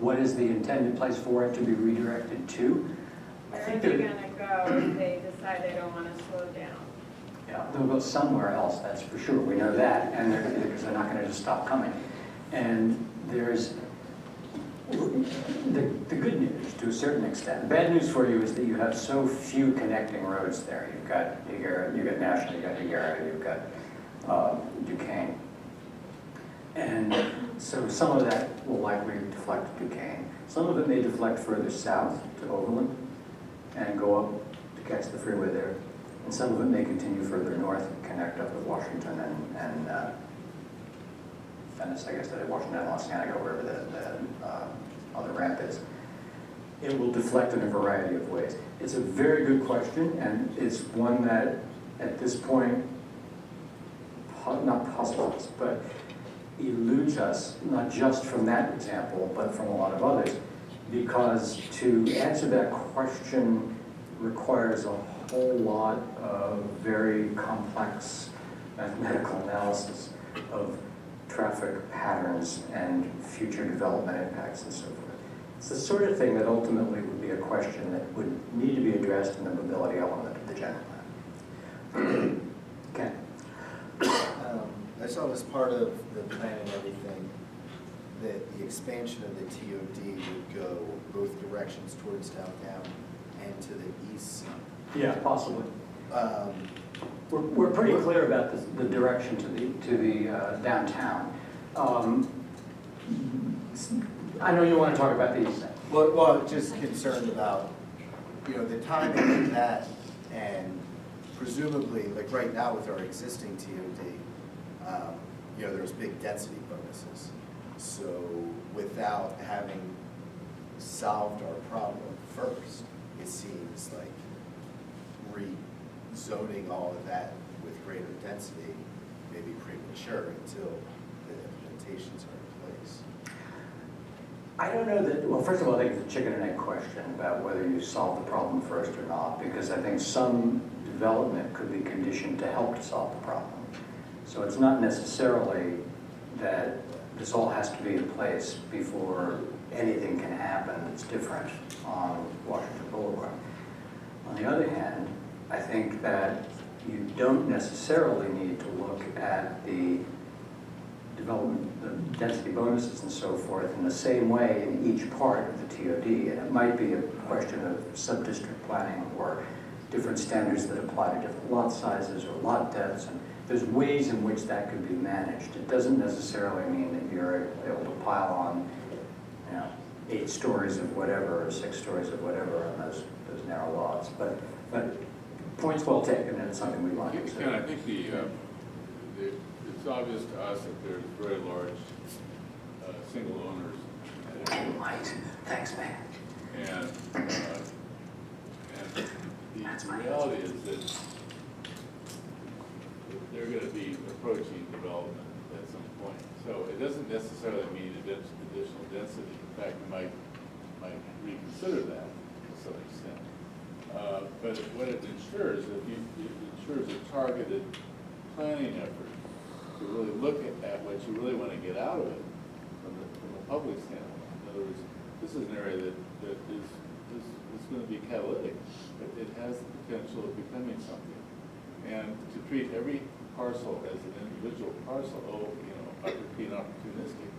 what is the intended place for it to be redirected to? Where are they gonna go if they decide they don't wanna slow down? Yeah, they'll go somewhere else, that's for sure, we know that, and because they're not gonna just stop coming. And there's, the good news, to a certain extent. The bad news for you is that you have so few connecting roads there. You've got Higuera, you've got National, you've got Higuera, you've got Duquesne. And so some of that will likely deflect to Duquesne. Some of it may deflect further south to Overland and go up to catch the freeway there. And some of it may continue further north and connect up with Washington and Venice, I guess, Washington and Los Angeles, wherever the other ramp is. It will deflect in a variety of ways. It's a very good question, and it's one that, at this point, not puzzles, but eludes us, not just from that example, but from a lot of others, because to answer that question requires a whole lot of very complex mathematical analysis of traffic patterns and future development impacts and so forth. It's the sort of thing that ultimately would be a question that would need to be addressed in the mobility element of the general plan. Okay. I saw as part of the plan and everything that the expansion of the TOD would go both directions towards downtown and to the east. Yeah, possibly. We're pretty clear about the direction to the downtown. I know you want to talk about the east side. Well, just concerned about, the timing of that, and presumably, like right now with our existing TOD, there's big density bonuses. So without having solved our problem first, it seems like rezoning all of that with greater density may be premature until the implementations are in place. I don't know that, well, first of all, I think it's a chicken and egg question about whether you solve the problem first or not, because I think some development could be conditioned to help to solve the problem. So it's not necessarily that this all has to be in place before anything can happen that's different on Washington Boulevard. On the other hand, I think that you don't necessarily need to look at the development, the density bonuses and so forth in the same way in each part of the TOD. And it might be a question of sub-district planning or different standards that apply to different lot sizes or lot depths. And there's ways in which that could be managed. It doesn't necessarily mean that you're able to pile on, 8 stories of whatever or 6 stories of whatever on those narrow lots. But point's well taken, and it's something we want to consider. I think it's obvious to us that there's very large single owners. Right. Thanks, man. And the reality is that they're going to be approaching development at some point. So it doesn't necessarily mean additional density. In fact, we might reconsider that to some extent. But what it ensures, it ensures a targeted planning effort to really look at what you really want to get out of it from a public standpoint. In other words, this is an area that is going to be catalytic, but it has the potential of becoming something. And to treat every parcel as an individual parcel, being opportunistic,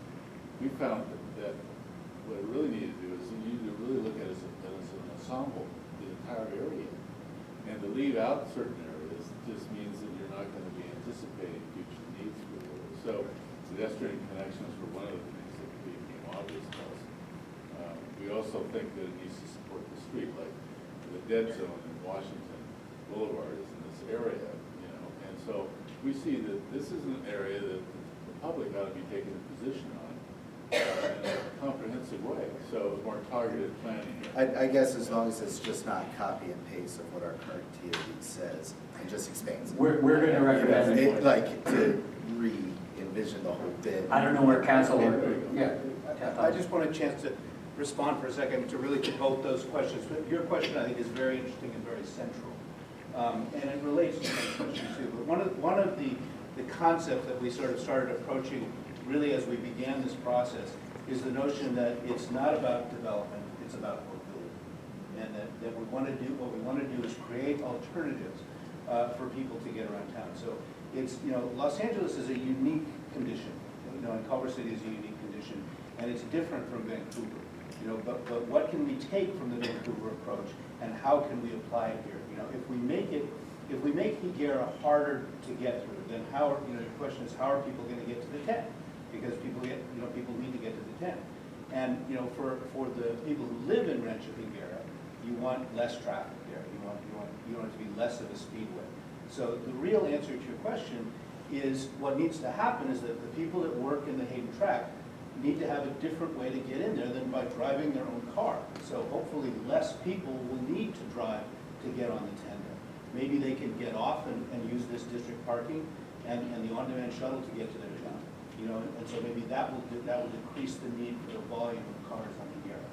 we found that what we really need to do is you need to really look at it as an ensemble, the entire area. And to leave out certain areas just means that you're not going to be anticipating future needs for those. So pedestrian connections were one of the things that became obvious to us. We also think that it needs to support the street, like the dead zone in Washington Boulevard is in this area, and so we see that this is an area that the public ought to be taking a position on in a comprehensive way, so more targeted planning. I guess as long as it's just not copy and paste of what our current TOD says and just expands it. We're going to recommend it, like to re-envision the whole bit. I don't know where council I just want a chance to respond for a second to really to both those questions. Your question, I think, is very interesting and very central. And it relates to my question too. But one of the concepts that we sort of started approaching really as we began this process is the notion that it's not about development, it's about mobility. And that what we want to do is create alternatives for people to get around town. So it's, Los Angeles is a unique condition, and Culver City is a unique condition, and it's different from Vancouver. But what can we take from the Vancouver approach, and how can we apply it here? If we make Higuera harder to get through, then how? Your question is, how are people going to get to the tent? Because people need to get to the tent. And for the people who live in Rancho Higuera, you want less traffic there. You want it to be less of a speedway. So the real answer to your question is, what needs to happen is that the people that work in the Hayden track need to have a different way to get in there than by driving their own car. So hopefully less people will need to drive to get on the tender. Maybe they can get off and use this district parking and the on-demand shuttle to get to their job. And so maybe that will decrease the need for the volume of cars on the Higuera.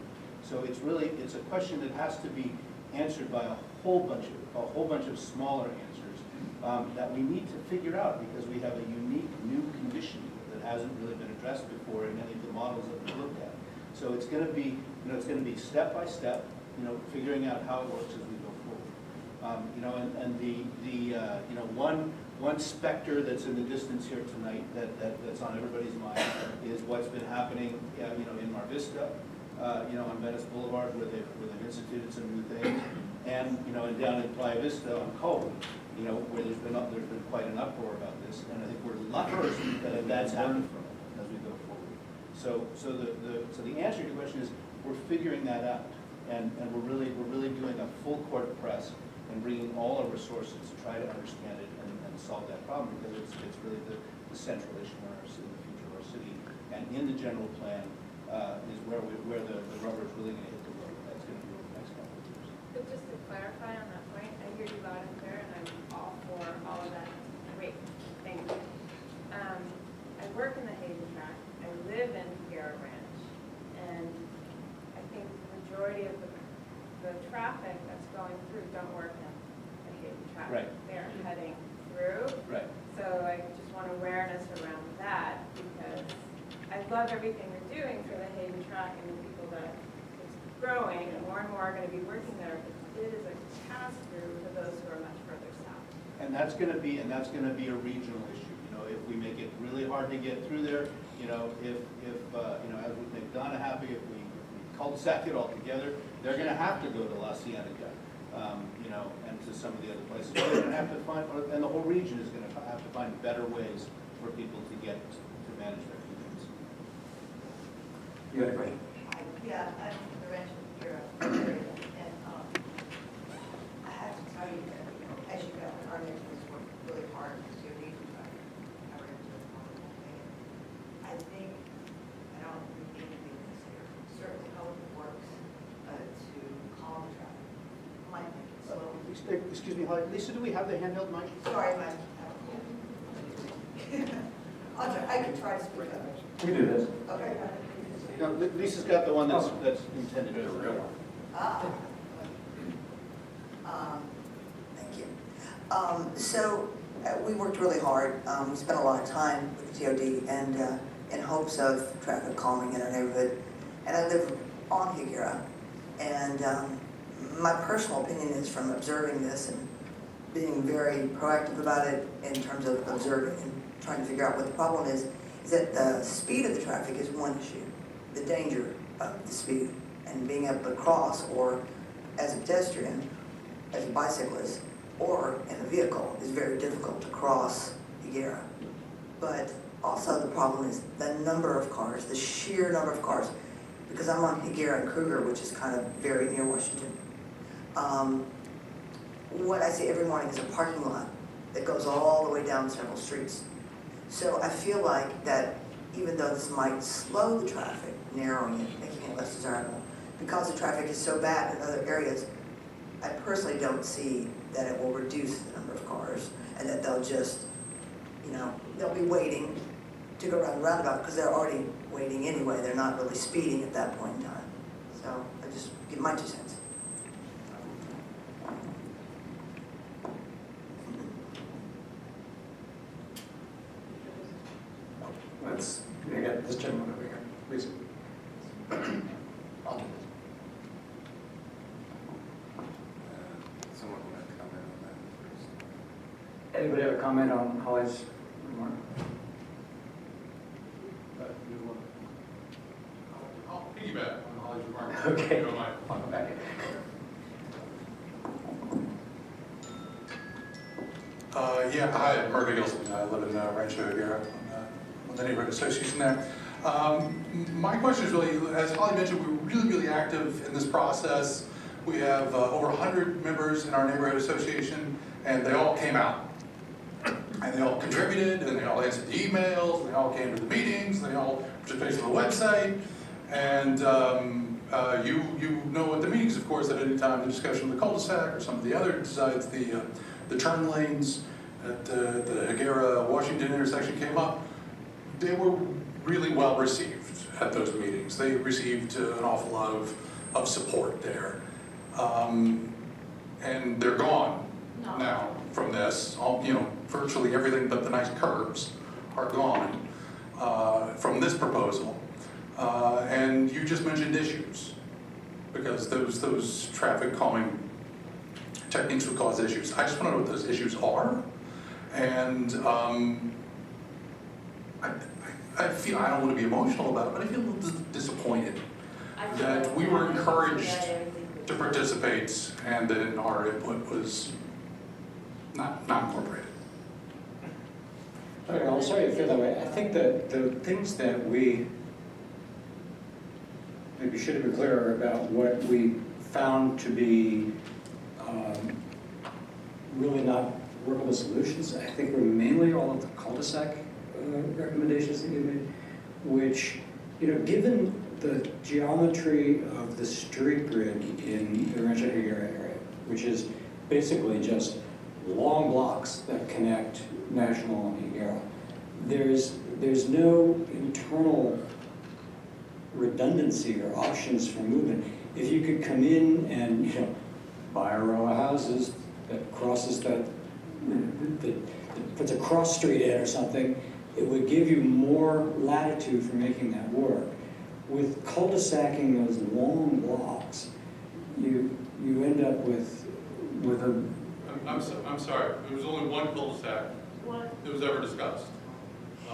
So it's a question that has to be answered by a whole bunch of smaller answers that we need to figure out, because we have a unique new condition that hasn't really been addressed before in any of the models that we've looked at. So it's going to be step by step, figuring out how it works as we go forward. One specter that's in the distance here tonight that's on everybody's mind is what's been happening, in Mar Vista, on Venice Boulevard, where they've instituted some new things, and down in Playa Vista on Culver, where there's been quite an uproar about this, and I think we're lucky that that's happened from it as we go forward. So the answer to your question is, we're figuring that out, and we're really doing a full court press and bringing all our resources to try to understand it and solve that problem, because it's really the central issue in the future of our city, and in the general plan is where the rubber is really going to hit the road. That's going to be over the next couple of years. But just to clarify on that point, I hear you loud and clear, and I'm all for all of that. Great, thank you. I work in the Hayden track. I live in Higuera Ranch, and I think the majority of the traffic that's going through don't work in the Hayden track. Right. They're heading through. Right. So I just want awareness around that, because I love everything you're doing for the Hayden track and the people that it's growing, and more are going to be working there. But it is a pass-through for those who are much further south. And that's going to be a regional issue. If we make it really hard to get through there, if as we make Donna happy, if we cul-de-sac it all together, they're going to have to go to La Cienega, and to some of the other places. They're going to have to find, and the whole region is going to have to find better ways for people to manage their commutes. You had a question? Yeah, I'm from the Rancho Higuera area, and I have to tell you that, as you know, our neighbors work really hard to need to try to cover into the whole thing. I think, I don't think we need to be in this here, certainly public works to calm the traffic. Might make it slow. Excuse me, Lisa, do we have the handheld mic? Sorry, Mike. I can try to speak up. We do this. Okay. No, Lisa's got the one that's intended to real. Thank you. So we worked really hard. We spent a lot of time with the T.O.D. and in hopes of traffic calming in our neighborhood. And I live on Higuera. And my personal opinion is, from observing this and being very proactive about it in terms of observing and trying to figure out what the problem is that the speed of the traffic is one issue. The danger of the speed and being able to cross, or as a pedestrian, as a bicyclist, or in a vehicle, is very difficult to cross Higuera. But also the problem is the number of cars, the sheer number of cars, because I'm on Higuera and Kruger, which is kind of very near Washington. What I see every morning is a parking lot that goes all the way down several streets. So I feel like that even though this might slow the traffic, narrowing it, making it less desirable, because the traffic is so bad in other areas, I personally don't see that it will reduce the number of cars, and that they'll just, they'll be waiting to go around the roundabout, because they're already waiting anyway. They're not really speeding at that point in time. So I just give my 2 cents. I got this gentleman over here, please. Anybody have a comment on Holly's remark? I'll piggyback on Holly's remark. Okay. If you don't mind. I'll come back in. Yeah, hi, I'm Murphy Gilson. I live in Rancho Higuera, on the neighborhood association there. My question is really, as Holly mentioned, we were really active in this process. We have over 100 members in our neighborhood association, and they all came out. And they all contributed, and they all answered the emails, and they all came to the meetings, and they all participated on the website. And you know at the meetings, of course, at any time the discussion of the cul-de-sac or some of the other, besides the turn lanes at the Higuera Washington intersection came up, they were really well received at those meetings. They received an awful lot of support there. And they're gone now from this. Virtually everything but the nice curbs are gone from this proposal. And you just mentioned issues, because those traffic calming techniques would cause issues. I just want to know what those issues are. And I feel, I don't want to be emotional about it, but I feel a little disappointed that we were encouraged to participate and that our input was not incorporated. Okay, I'm sorry you feel that way. I think that the things that we maybe should have been clearer about what we found to be really not workable solutions, I think were mainly all of the cul-de-sac recommendations that you made, which, given the geometry of the street grid in the Rancho Higuera area, which is basically just long blocks that connect National and Higuera, there's no internal redundancy or options for movement. If you could come in and buy a row of houses that crosses that puts a cross street in or something, it would give you more latitude for making that work. With cul-de-sacing those long blocks, you end up with a... I'm sorry, there was only one cul-de-sac that was ever discussed.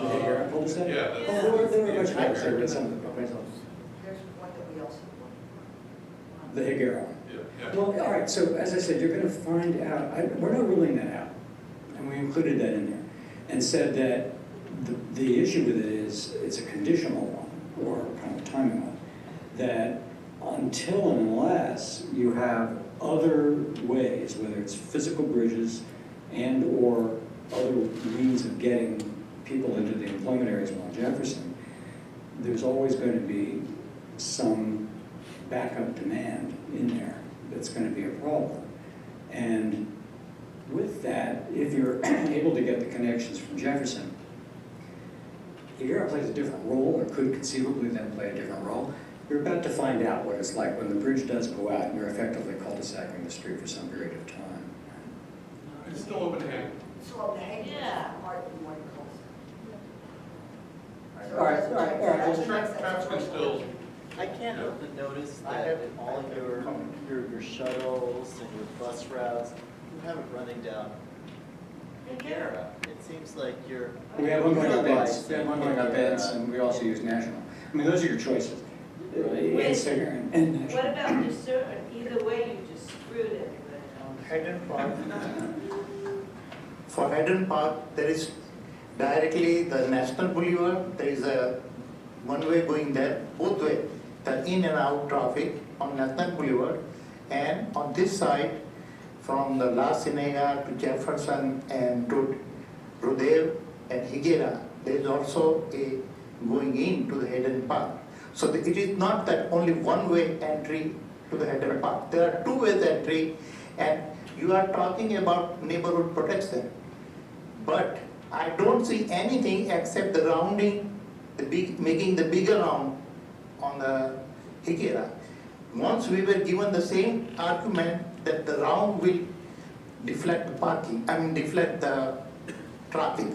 The Higuera cul-de-sac? Yeah. There were a bunch of cul-de-sacs, but some of the properties. There's one that we also want. The Higuera. Yeah. Well, all right, so as I said, you're going to find out, we're not ruling that out, and we included that in there, and said that the issue with it is it's a conditional one, or kind of a timing one, that until and unless you have other ways, whether it's physical bridges and or other means of getting people into the employment areas along Jefferson, there's always going to be some backup demand in there that's going to be a problem. And with that, if you're able to get the connections from Jefferson, Higuera plays a different role, or could conceivably then play a different role. You're about to find out what it's like when the bridge does go out and you're effectively cul-de-sacing the street for some period of time. It's still open to hang. So the hang Yeah. part in one cul-de-sac. All right. Well, Traffic can still, I can't help but notice that all of your shuttles and your bus routes, you have it running down Higuera. It seems like you're. we have one going on Beds, utilizing we have one going on Beds, Higuera. and we also use National. I mean, those are your choices. And Singer and What National. about discern? Either way, you just screwed it. Hayden Park. For Hayden Park, there is directly the National Boulevard. There is a one-way going there, both way, the in and out traffic on National Boulevard. And on this side, from the La Cienega to Jefferson and to Rodeo and Higuera, there is also a going into the Hayden Park. So it is not that only one-way entry to the Hayden Park. There are two-way entry, and you are talking about neighborhood protection. But I don't see anything except the rounding, making the bigger round on the Higuera. Once we were given the same argument that the round will deflect the traffic.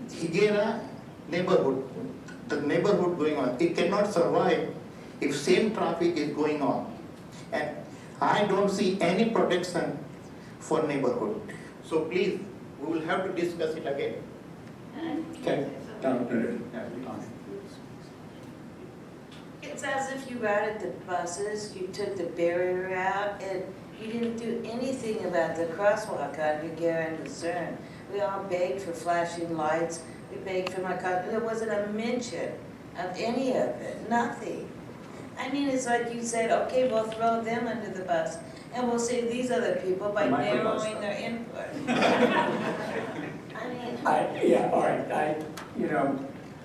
Higuera neighborhood, the neighborhood going on, it cannot survive if same traffic is going on. And I don't see any protection for neighborhood. So please, we will have to discuss it again. Okay, done. It's as if you added the buses, you took the barrier out, and you didn't do anything about the crosswalk on Higuera and Lucerne. We all begged for flashing lights, we begged for my car, there wasn't a mention of any of it, nothing. I mean, it's like you said, okay, we'll throw them under the bus, and we'll save these other people by Microbus. narrowing their input. I mean. Yeah, all right,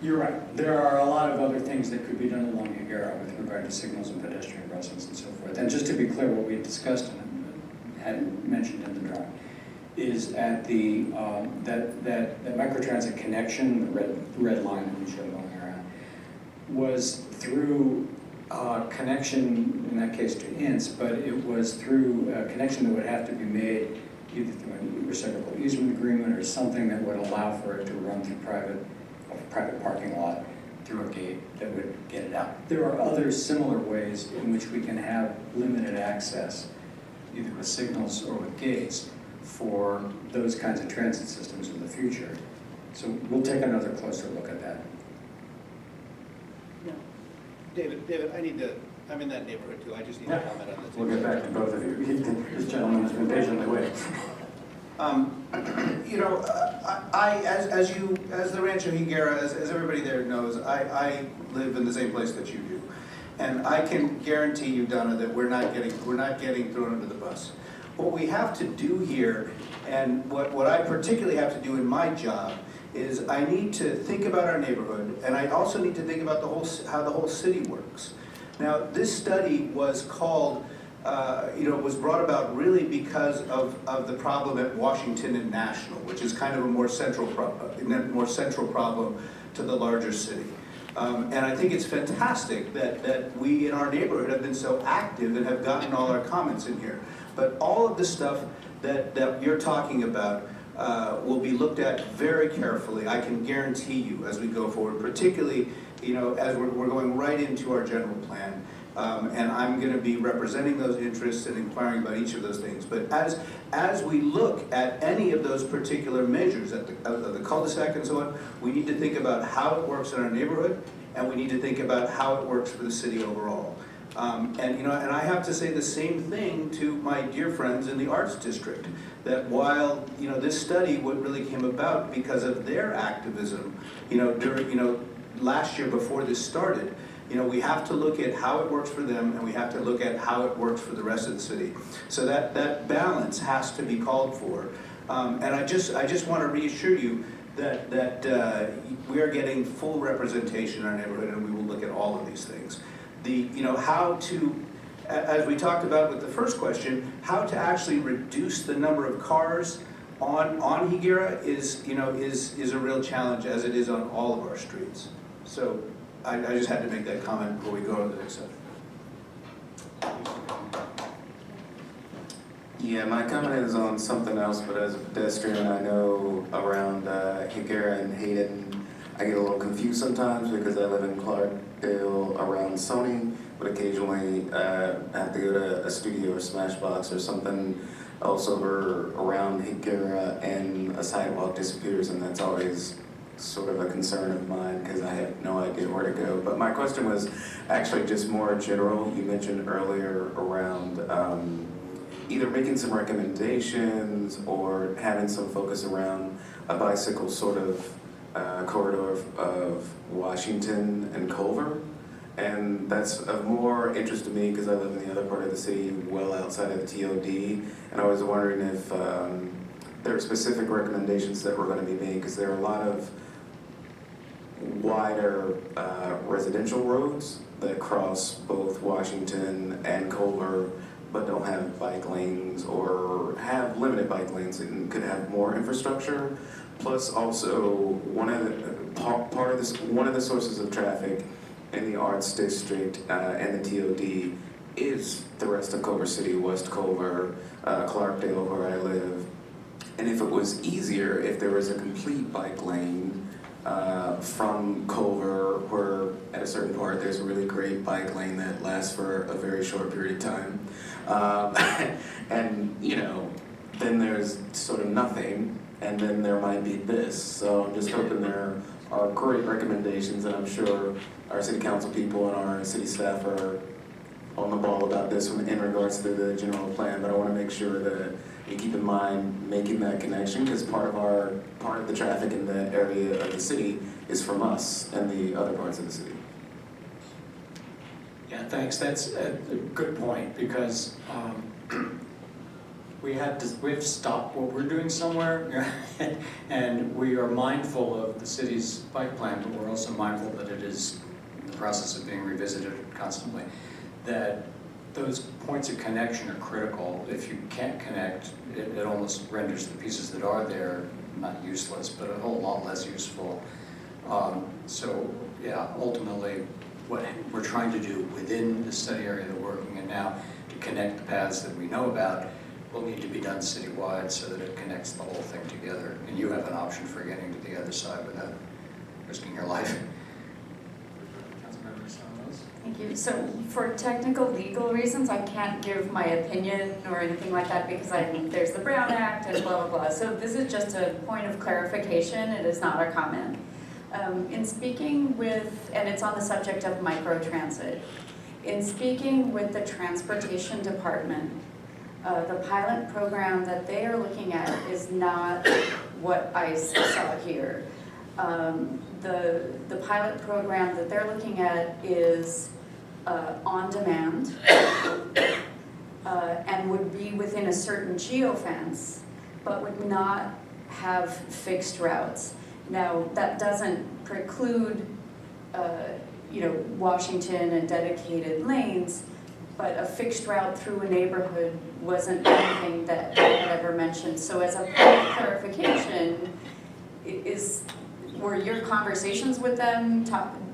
you're right. There are a lot of other things that could be done along Higuera with regard to signals and pedestrian crossings and so forth. And just to be clear, what we had discussed and hadn't mentioned in the drawing is at the, that microtransit connection, the red line that we showed going around, was through connection, in that case to INS, but it was through a connection that would have to be made either through a reciprocal easement agreement or something that would allow for it to run through private parking lot through a gate that would get it out. There are other similar ways in which we can have limited access, either with signals or with gates, for those kinds of transit systems in the future. So we'll take another closer look at that. David, I'm in that neighborhood too, I just need to comment on this. We'll get back to both of you. This gentleman has been patiently waiting. As the Rancho Higuera, as everybody there knows, I live in the same place that you do. And I can guarantee you, Donna, that we're not getting thrown under the bus. What we have to do here, and what I particularly have to do in my job, is I need to think about our neighborhood, and I also need to think about how the whole city works. Now, this study was called, was brought about really because of the problem at Washington and National, which is kind of a more central problem to the larger city. And I think it's fantastic that we in our neighborhood have been so active and have gotten all our comments in here. But all of the stuff that you're talking about will be looked at very carefully, I can guarantee you, as we go forward, particularly, as we're going right into our general plan. And I'm going to be representing those interests and inquiring about each of those things. But as we look at any of those particular measures, of the cul-de-sac and so on, we need to think about how it works in our neighborhood, and we need to think about how it works for the city overall. And I have to say the same thing to my dear friends in the Arts District, that while, this study really came about because of their activism, during, last year before this started, we have to look at how it works for them, and we have to look at how it works for the rest of the city. So that balance has to be called for. And I just want to reassure you that we are getting full representation in our neighborhood, and we will look at all of these things. How to, as we talked about with the first question, how to actually reduce the number of cars on Higuera is a real challenge, as it is on all of our streets. So I just had to make that comment before we go on to the next subject. Yeah, my comment is on something else, but as a pedestrian, I know around Higuera and Hayden, I get a little confused sometimes because I live in Clarkdale around Sony, but occasionally have to go to a studio or Smashbox or something else over around Higuera, and a sidewalk disappears, and that's always sort of a concern of mine because I have no idea where to go. But my question was actually just more general. You mentioned earlier around either making some recommendations or having some focus around a bicycle sort of corridor of Washington and Culver. And that's of more interest to me because I live in the other part of the city, well outside of the T.O.D. And I was wondering if there are specific recommendations that were going to be made, because there are a lot of wider residential roads that cross both Washington and Culver, but don't have bike lanes or have limited bike lanes and could have more infrastructure. Plus, also one of the sources of traffic in the Arts District and the T.O.D. is the rest of Culver City, West Culver, Clarkdale, where I live. And if it was easier, if there was a complete bike lane from Culver, where at a certain part there's a really great bike lane that lasts for a very short period of time, and then there's sort of nothing, and then there might be this. So I'm just hoping there are great recommendations, and I'm sure our city council people and our city staff are on the ball about this in regards to the general plan, but I want to make sure that we keep in mind making that connection, because part of the traffic in that area of the city is from us and the other parts of the city. Yeah, thanks. That's a good point, because we have to stop what we're doing somewhere, and we are mindful of the city's bike plan, but we're also mindful that it is in the process of being revisited constantly, that those points of connection are critical. If you can't connect, it almost renders the pieces that are there not useless, but a whole lot less useful. So yeah, ultimately, what we're trying to do within the study area that we're working in now to connect the paths that we know about will need to be done citywide so that it connects the whole thing together. And you have an option for getting to the other side without risking your life. Councilmember Samuels? Thank you. So for technical legal reasons, I can't give my opinion or anything like that because there's the Brown Act and blah, blah, blah. So this is just a point of clarification. It is not a comment. In speaking with, and it's on the subject of microtransit, in speaking with the transportation department, the pilot program that they are looking at is not what I saw here. The pilot program that they're looking at is on demand and would be within a certain geofence, but would not have fixed routes. Now, that doesn't preclude, Washington and dedicated lanes, but a fixed route through a neighborhood wasn't anything that I had ever mentioned. So as a point of clarification, were your conversations with them,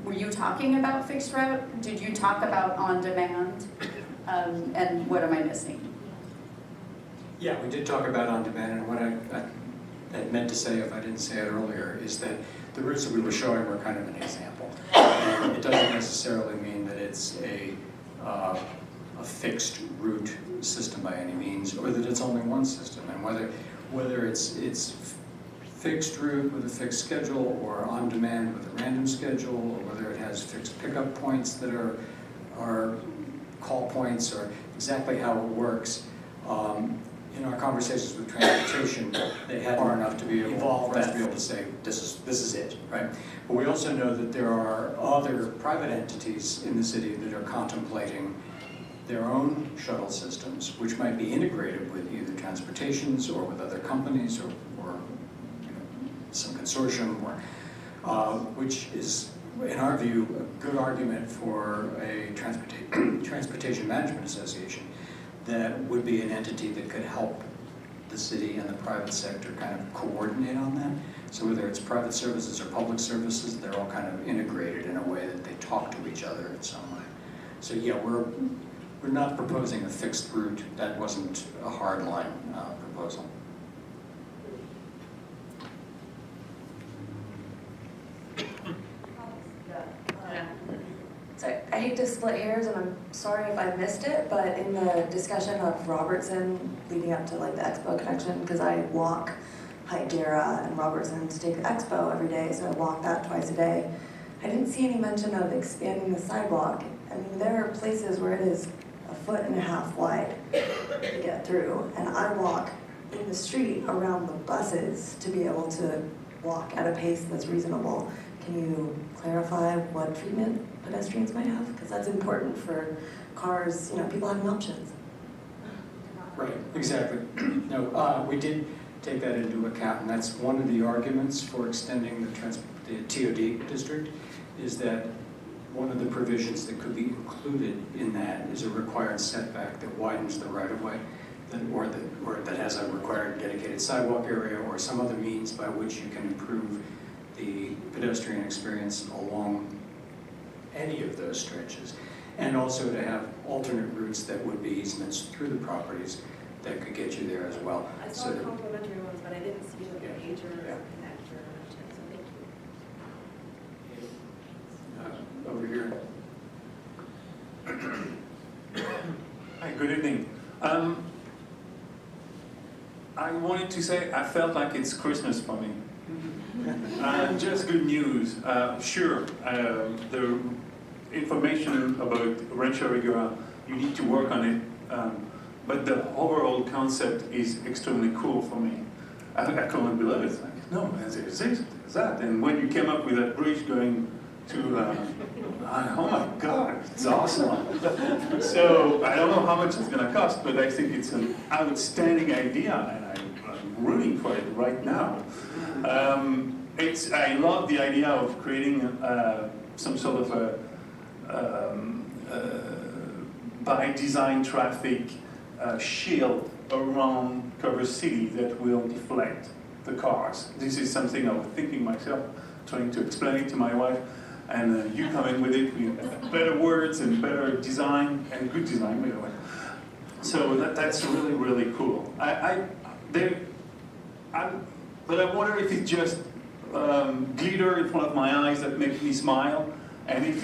were you talking about fixed route? Did you talk about on demand? And what am I missing? Yeah, we did talk about on demand, and what I meant to say, if I didn't say it earlier, is that the routes that we were showing were kind of an example. And it doesn't necessarily mean that it's a fixed route system by any means, or that it's only one system. And whether it's fixed route with a fixed schedule, or on demand with a random schedule, or whether it has fixed pickup points that are call points, or exactly how it works. In our conversations with transportation, they had far enough to be able to say, this is it, right? But we also know that there are other private entities in the city that are contemplating their own shuttle systems, which might be integrated with either transportations or with other companies or some consortium, which is, in our view, a good argument for a transportation management association that would be an entity that could help the city and the private sector kind of coordinate on that. So whether it's private services or public services, they're all kind of integrated in a way that they talk to each other in some way. So yeah, we're not proposing a fixed route. That wasn't a hard line proposal. So I hate to split hairs, and I'm sorry if I missed it, but in the discussion of Robertson leading up to like the Expo connection, because I walk Hydera and Robertson to take the Expo every day, so I walk that twice a day. I didn't see any mention of expanding the sidewalk. I mean, there are places where it is 1.5 feet wide to get through, and I walk in the street around the buses to be able to walk at a pace that's reasonable. Can you clarify what treatment pedestrians might have? Because that's important for cars, people having options. Right, exactly. No, we did take that into account, and that's one of the arguments for extending the T.O.D. district, is that one of the provisions that could be included in that is a required setback that widens the right-of-way, or that has a required dedicated sidewalk area, or some other means by which you can improve the pedestrian experience along any of those stretches, and also to have alternate routes that would be easements through the properties that could get you there as well. I saw the complimentary ones, but I didn't see the page or connector, so thank you. Over here. Hi, good evening. I wanted to say I felt like it's Christmas for me. Just good news. Sure, the information about Rancho Riguera, you need to work on it, but the overall concept is extremely cool for me. I couldn't believe it. It's like, no, there's this, there's that. And when you came up with that bridge going to, oh my God, it's awesome. So I don't know how much it's going to cost, but I think it's an outstanding idea, and I'm rooting for it right now. I love the idea of creating some sort of by design traffic shield around Culver City that will deflect the cars. This is something I was thinking myself, trying to explain it to my wife, and you come in with it with better words and better design, and good design, by the way. So that's really, really cool. But I wonder if it's just glitter in front of my eyes that makes me smile, and if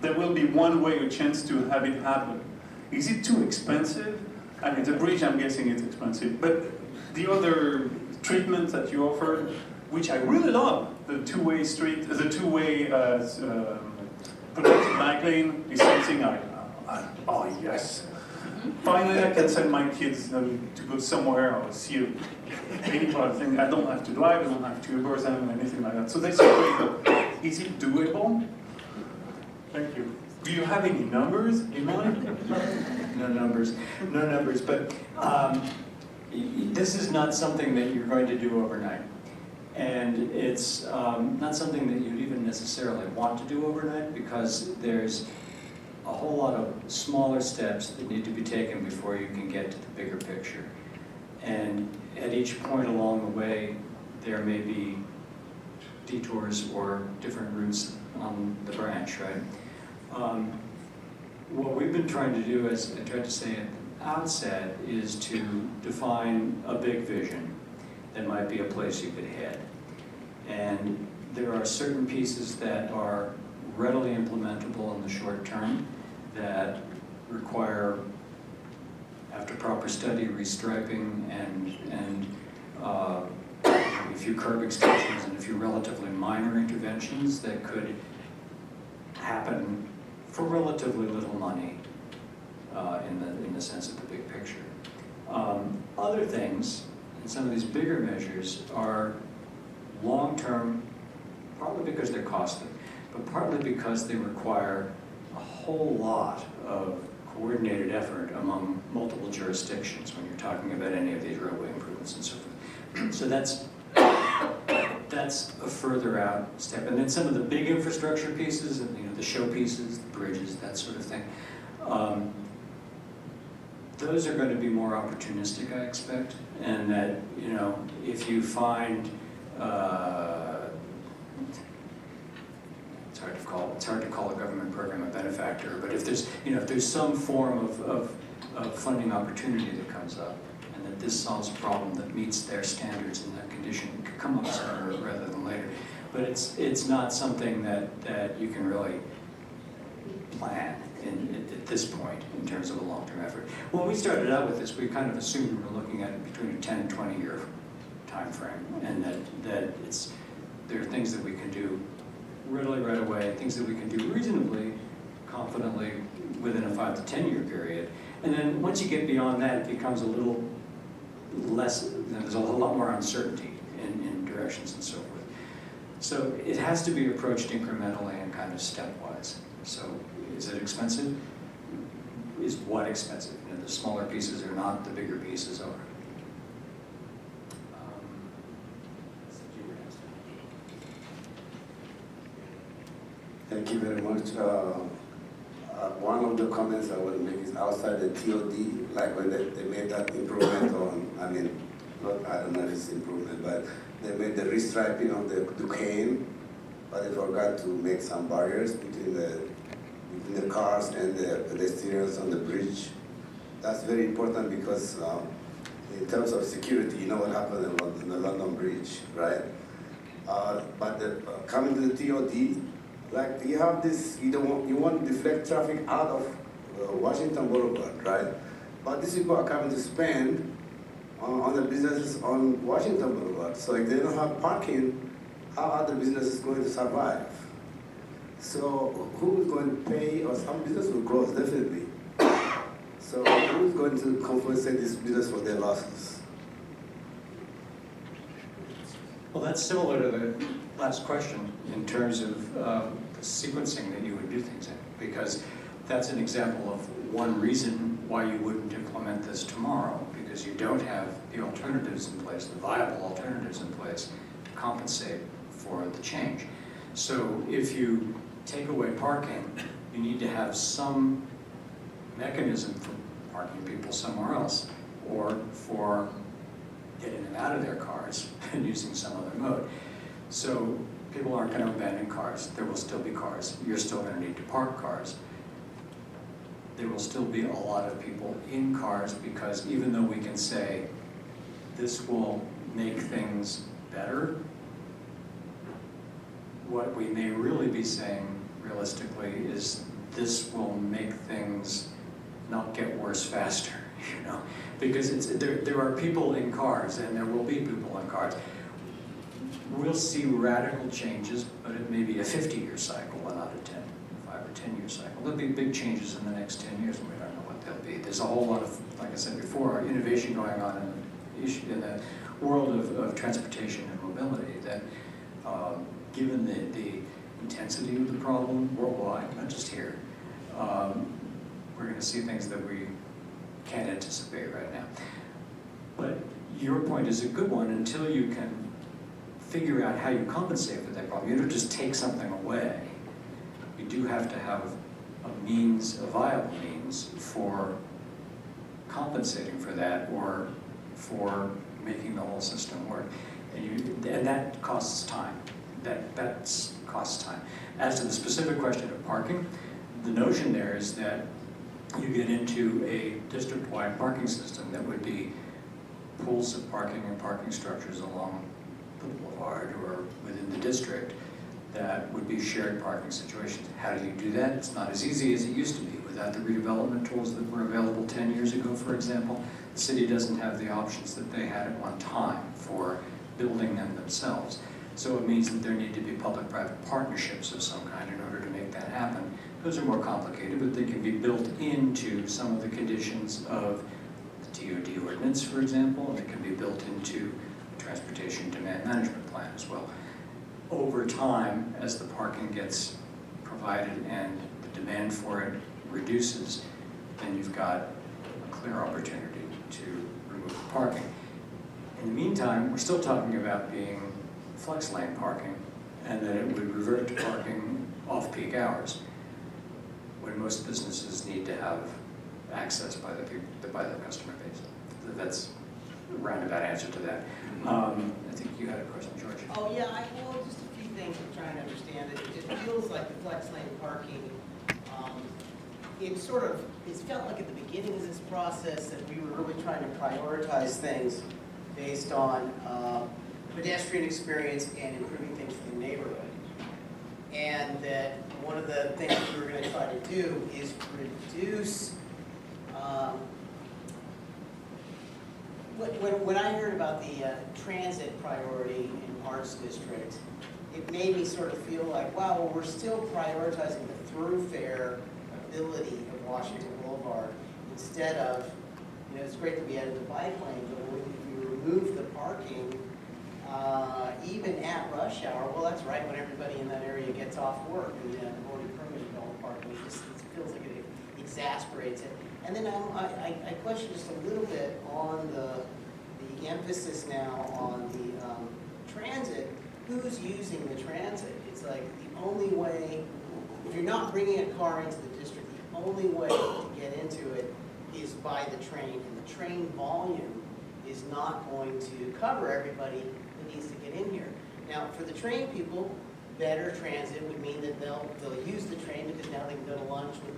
there will be one way, a chance to have it happen. Is it too expensive? I mean, the bridge, I'm guessing it's expensive, but the other treatments that you offer, which I really love, the two-way street, the two-way protected bike lane is something oh yes. Finally, I can send my kids to go somewhere or see any part of thing. I don't have to drive, I don't have to Uber them or anything like that. So that's great, but is it doable? Thank you. Do you have any numbers in mind? No numbers, but this is not something that you're going to do overnight. And it's not something that you'd even necessarily want to do overnight, because there's a whole lot of smaller steps that need to be taken before you can get to the bigger picture. And at each point along the way, there may be detours or different routes on the branch, right? What we've been trying to do, as I tried to say at the outset, is to define a big vision that might be a place you could head. And there are certain pieces that are readily implementable in the short term that require, after proper study, restriping and a few curb extensions and a few relatively minor interventions that could happen for relatively little money in the sense of the big picture. Other things, and some of these bigger measures, are long-term, partly because they're costly, but partly because they require a whole lot of coordinated effort among multiple jurisdictions when you're talking about any of these roadway improvements and so forth. So that's a further out step. And then some of the big infrastructure pieces, and the show pieces, the bridges, that sort of thing, those are going to be more opportunistic, I expect. And that, if you find, it's hard to call a government program a benefactor, but if there's some form of funding opportunity that comes up, and that this solves a problem that meets their standards in that condition, it could come up sooner rather than later. But it's not something that you can really plan at this point in terms of a long-term effort. When we started out with this, we kind of assumed we were looking at it between a 10 and 20-year time frame, and that there are things that we can do readily right away, things that we can do reasonably, confidently within a 5 to 10 year period. And then once you get beyond that, it becomes a little less, there's a lot more uncertainty in directions and so forth. So it has to be approached incrementally and kind of stepwise. So is it expensive? Is what expensive? The smaller pieces are not, the bigger pieces are. Thank you very much. One of the comments I want to make is outside the T.O.D, like when they made that improvement on, I don't know if it's improvement, but they made the restriping of the Duquesne, but they forgot to make some barriers between the cars and the pedestrians on the bridge. That's very important because in terms of security, you know what happened in the London Bridge, right? But coming to the T.O.D, like you have this, you want to deflect traffic out of Washington Boulevard, right? But these people are coming to spend on the businesses on Washington Boulevard. So if they don't have parking, how are the businesses going to survive? So who is going to pay, or some business will close, definitely. So who is going to compensate this business for their losses? Well, that's similar to the last question in terms of the sequencing that you would do things in, because that's an example of one reason why you wouldn't implement this tomorrow, because you don't have the alternatives in place, the viable alternatives in place to compensate for the change. So if you take away parking, you need to have some mechanism for parking people somewhere else, or for getting them out of their cars and using some other mode. So people aren't going to abandon cars. There will still be cars. You're still going to need to park cars. There will still be a lot of people in cars, because even though we can say this will make things better, what we may really be saying realistically is this will make things not get worse faster, you know, because there are people in cars, and there will be people in cars. We'll see radical changes, but it may be a 50-year cycle and not a 5 or 10-year cycle. There'll be big changes in the next 10 years, and we don't know what they'll be. There's a whole lot of, like I said before, innovation going on in the world of transportation and mobility that, given the intensity of the problem worldwide, not just here, we're going to see things that we can't anticipate right now. But your point is a good one. Until you can figure out how you compensate for that problem, you don't just take something away. You do have to have a means, a viable means, for compensating for that, or for making the whole system work. And that costs time. That costs time. As to the specific question of parking, the notion there is that you get into a district-wide parking system that would be pools of parking and parking structures along the boulevard or within the district that would be shared parking situations. How do you do that? It's not as easy as it used to be. Without the redevelopment tools that were available 10 years ago, for example, the city doesn't have the options that they had at one time for building them themselves. So it means that there need to be public-private partnerships of some kind in order to make that happen. Those are more complicated, but they can be built into some of the conditions of the T.O.D. ordinance, for example, and it can be built into the transportation demand management plan as well. Over time, as the parking gets provided and the demand for it reduces, then you've got a clear opportunity to remove the parking. In the meantime, we're still talking about being flex lane parking, and that it would revert to parking off-peak hours, when most businesses need to have access by the customer base. That's a roundabout answer to that. I think you had a question, George. Oh, yeah, well, just a few things I'm trying to understand. It feels like the flex lane parking, it's felt like at the beginning of this process that we were really trying to prioritize things based on pedestrian experience and improving things for the neighborhood. And that one of the things we were going to try to do is reduce, when I heard about the transit priority in Arts District, it made me sort of feel like, wow, well, we're still prioritizing the thoroughfare ability of Washington Boulevard instead of, you know, it's great that we added the bike lane, but if we remove the parking, even at rush hour, well, that's right, when everybody in that area gets off work and they've already permitted all the parking, it feels like it exasperates it. And then I question just a little bit on the emphasis now on the transit. Who's using the transit? It's like the only way, if you're not bringing a car into the district, the only way to get into it is by the train, and the train volume is not going to cover everybody that needs to get in here. Now, for the train people, better transit would mean that they'll use the train because now they can go to lunch with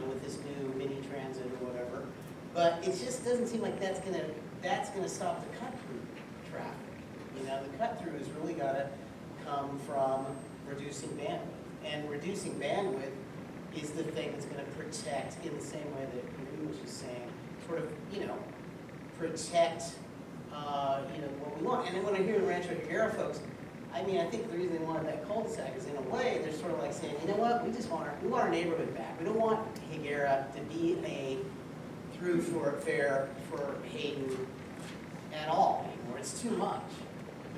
with this new mini transit or whatever. But it just doesn't seem like that's gonna stop the cut-through traffic. You know, the cut-through has really got to come from reducing bandwidth, and reducing bandwidth is the thing that's going to protect, in the same way that Kareem was just saying, sort of, protect, what we want. And then when I hear the Rancho Higuera folks, I mean, I think the reason they wanted that cul-de-sac is in a way, they're sort of like saying, you know what, we want our neighborhood back. We don't want Higuera to be a thoroughfare for Hayden at all anymore. It's too much.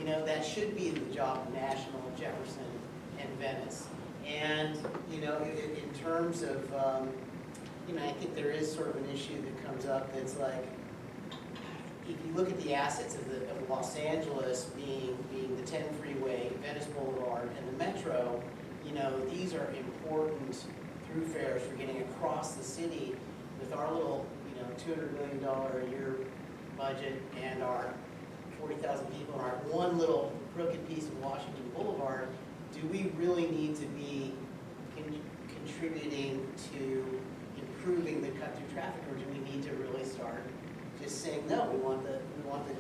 That should be the job of National, Jefferson, and Venice. And, in terms of, I think there is sort of an issue that comes up that's like, if you look at the assets of Los Angeles being the 10 freeway, Venice Boulevard, and the Metro, these are important thoroughfares for getting across the city with our little, $200 million a year budget and our 40,000 people and our one little crooked piece of Washington Boulevard. Do we really need to be contributing to improving the cut-through traffic, or do we need to really start just saying, no, we want the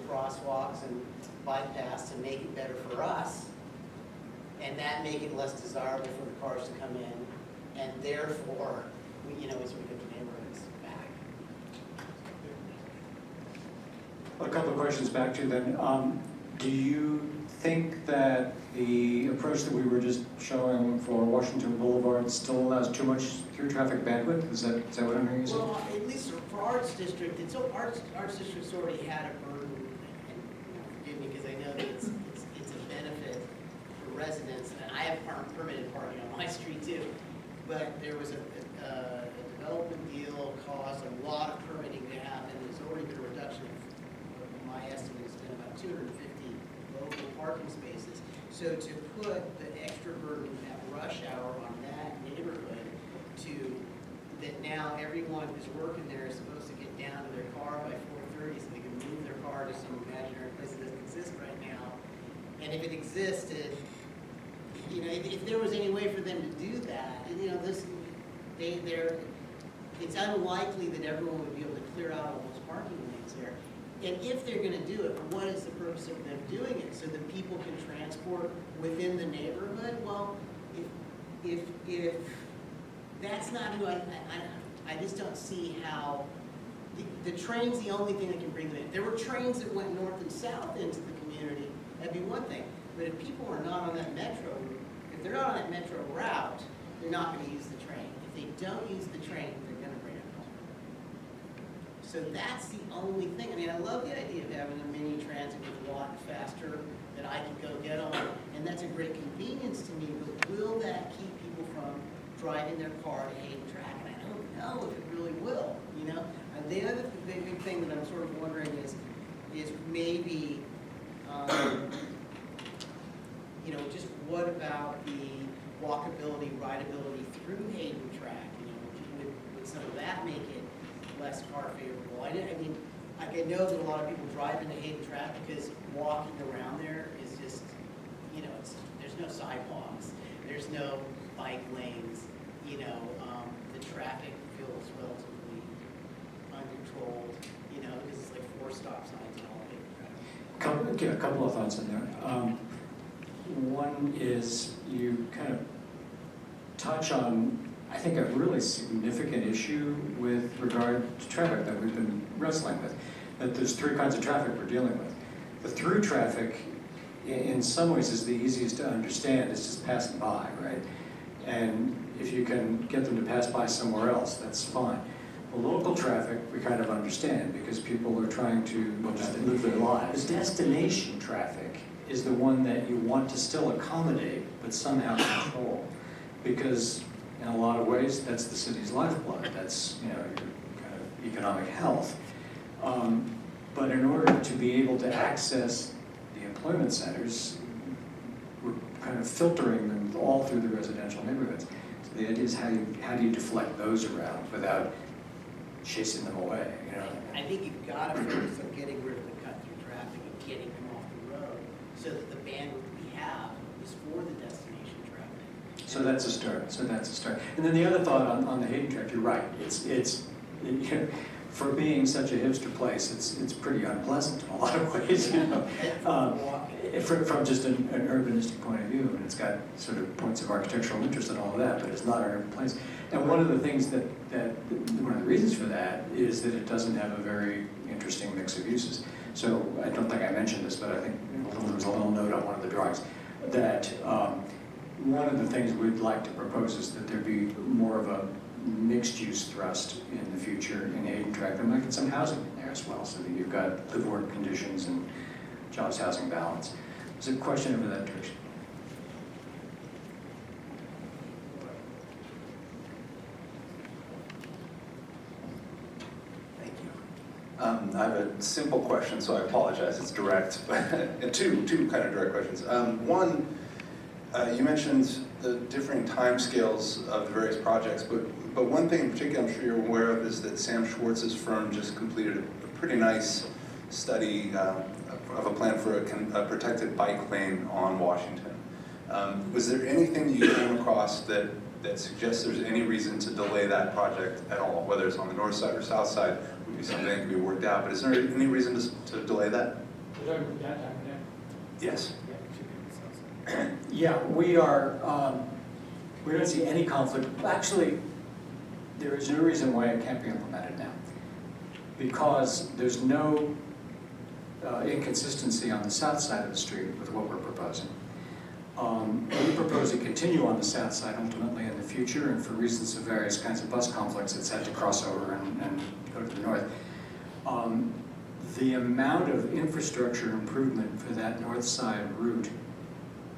crosswalks and bypass to make it better for us, and that make it less desirable for the cars to come in, and therefore, as we get the neighborhoods back. A couple of questions back to you then. Do you think that the approach that we were just showing for Washington Boulevard still allows too much through traffic bandwidth? Is that what I'm hearing you say? Well, at least for Arts District, Arts District's already had a burden, and forgive me because I know that it's a benefit for residents, and I have permitted parking on my street too, but there was a development deal caused a lot of permitting to happen. There's already been a reduction of, my estimate has been about 250 local parking spaces. So to put the extra burden at rush hour on that neighborhood that now everyone who's working there is supposed to get down to their car by 4:30 so they can move their car to some imaginary place that doesn't exist right now. And if it existed, if there was any way for them to do that, it's unlikely that everyone would be able to clear out all those parking lanes there. And if they're going to do it, what is the purpose of them doing it? So that people can transport within the neighborhood? Well, if that's not who I just don't see how, the train's the only thing that can bring them in. If there were trains that went north and south into the community, that'd be one thing. But if people are not on that metro, if they're not on that metro route, they're not going to use the train. If they don't use the train, they're going to bring it home. So that's the only thing. I mean, I love the idea of having a mini transit with a lot faster that I can go get on, and that's a great convenience to me, but will that keep people from driving their car to Hayden Track? And I don't know if it really will, And the other big thing that I'm sort of wondering is maybe, just what about the walkability, rideability through Hayden Track? Would some of that make it less car favorable? I know that a lot of people drive into Hayden Track because walking around there is just, there's no sidewalks, there's no bike lanes, the traffic feels relatively uncontrolled, because it's like 4 stop signs and all of it. A couple of thoughts in there. One is you kind of touch on, I think, a really significant issue with regard to traffic that we've been wrestling with. That there's 3 kinds of traffic we're dealing with. The through traffic, in some ways, is the easiest to understand. It's just passing by, right? And if you can get them to pass by somewhere else, that's fine. The local traffic, we kind of understand because people are trying to just live their lives. Destination traffic is the one that you want to still accommodate, but somehow control. Because in a lot of ways, that's the city's lifeblood. That's, your kind of economic health. But in order to be able to access the employment centers, we're kind of filtering them all through the residential neighborhoods. So the idea is how do you deflect those around without chasing them away? I think you've got to focus on getting rid of the cut-through traffic and getting them off the road so that the bandwidth we have is for the destination traffic. So that's a start. And then the other thought on the Hayden Track, you're right. It's for being such a hipster place, it's pretty unpleasant in a lot of ways, from just an urbanistic point of view. And it's got sort of points of architectural interest and all of that, but it's not an urban place. And one of the things one of the reasons for that is that it doesn't have a very interesting mix of uses. So I don't think I mentioned this, but I think there was a little note on one of the drawings that one of the things we'd like to propose is that there be more of a mixed-use thrust in the future in Hayden Tract. There might get some housing in there as well, so that you've got live-work conditions and jobs-housing balance. There's a question over that direction. I have a simple question, so I apologize, it's direct, but two kind of direct questions. One, you mentioned the differing timescales of the various projects, but one thing in particular I'm sure you're aware of is that Sam Schwartz's firm just completed a pretty nice study of a plan for a protected bike lane on Washington. Was there anything that you came across that suggests there's any reason to delay that project at all, whether it's on the north side or south side? Would be something that can be worked out, but is there any reason to delay that? Yes. Yeah, we don't see any conflict. Actually, there is no reason why it can't be implemented now, because there's no inconsistency on the south side of the street with what we're proposing. We propose to continue on the south side ultimately in the future, and for reasons of various kinds of bus conflicts, it's had to cross over and go to the north. The amount of infrastructure improvement for that north side route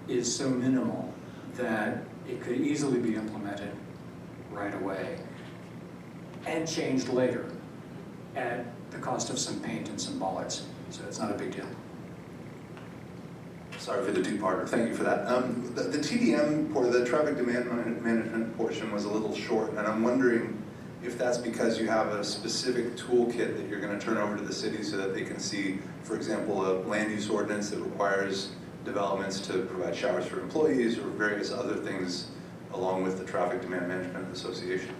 is so minimal that it could easily be implemented right away and changed later at the cost of some paint and some bollards. So it's not a big deal. Sorry for the two-parter, thank you for that. The TDM, or the traffic demand management portion, was a little short, and I'm wondering if that's because you have a specific toolkit that you're going to turn over to the city so that they can see, for example, a land use ordinance that requires developments to provide showers for employees or various other things along with the Traffic Demand Management Association.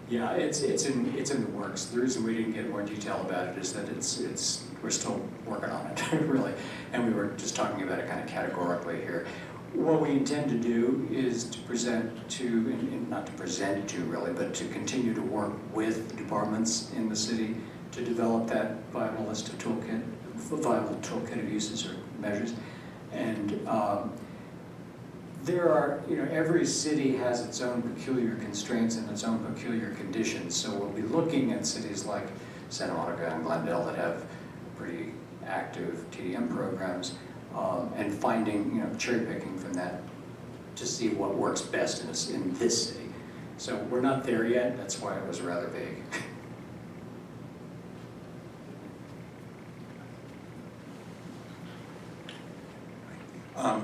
Yeah, it's in the works. The reason we didn't get more detail about it is that we're still working on it, really, and we were just talking about it kind of categorically here. What we intend to do is to present to, and not to present to really, but to continue to work with departments in the city to develop that viable list of viable toolkit of uses or measures. And there are, every city has its own peculiar constraints and its own peculiar conditions. So we'll be looking at cities like Santa Monica and Glendale that have pretty active TDM programs and finding, cherry picking from that to see what works best in this city. So we're not there yet. That's why it was rather vague.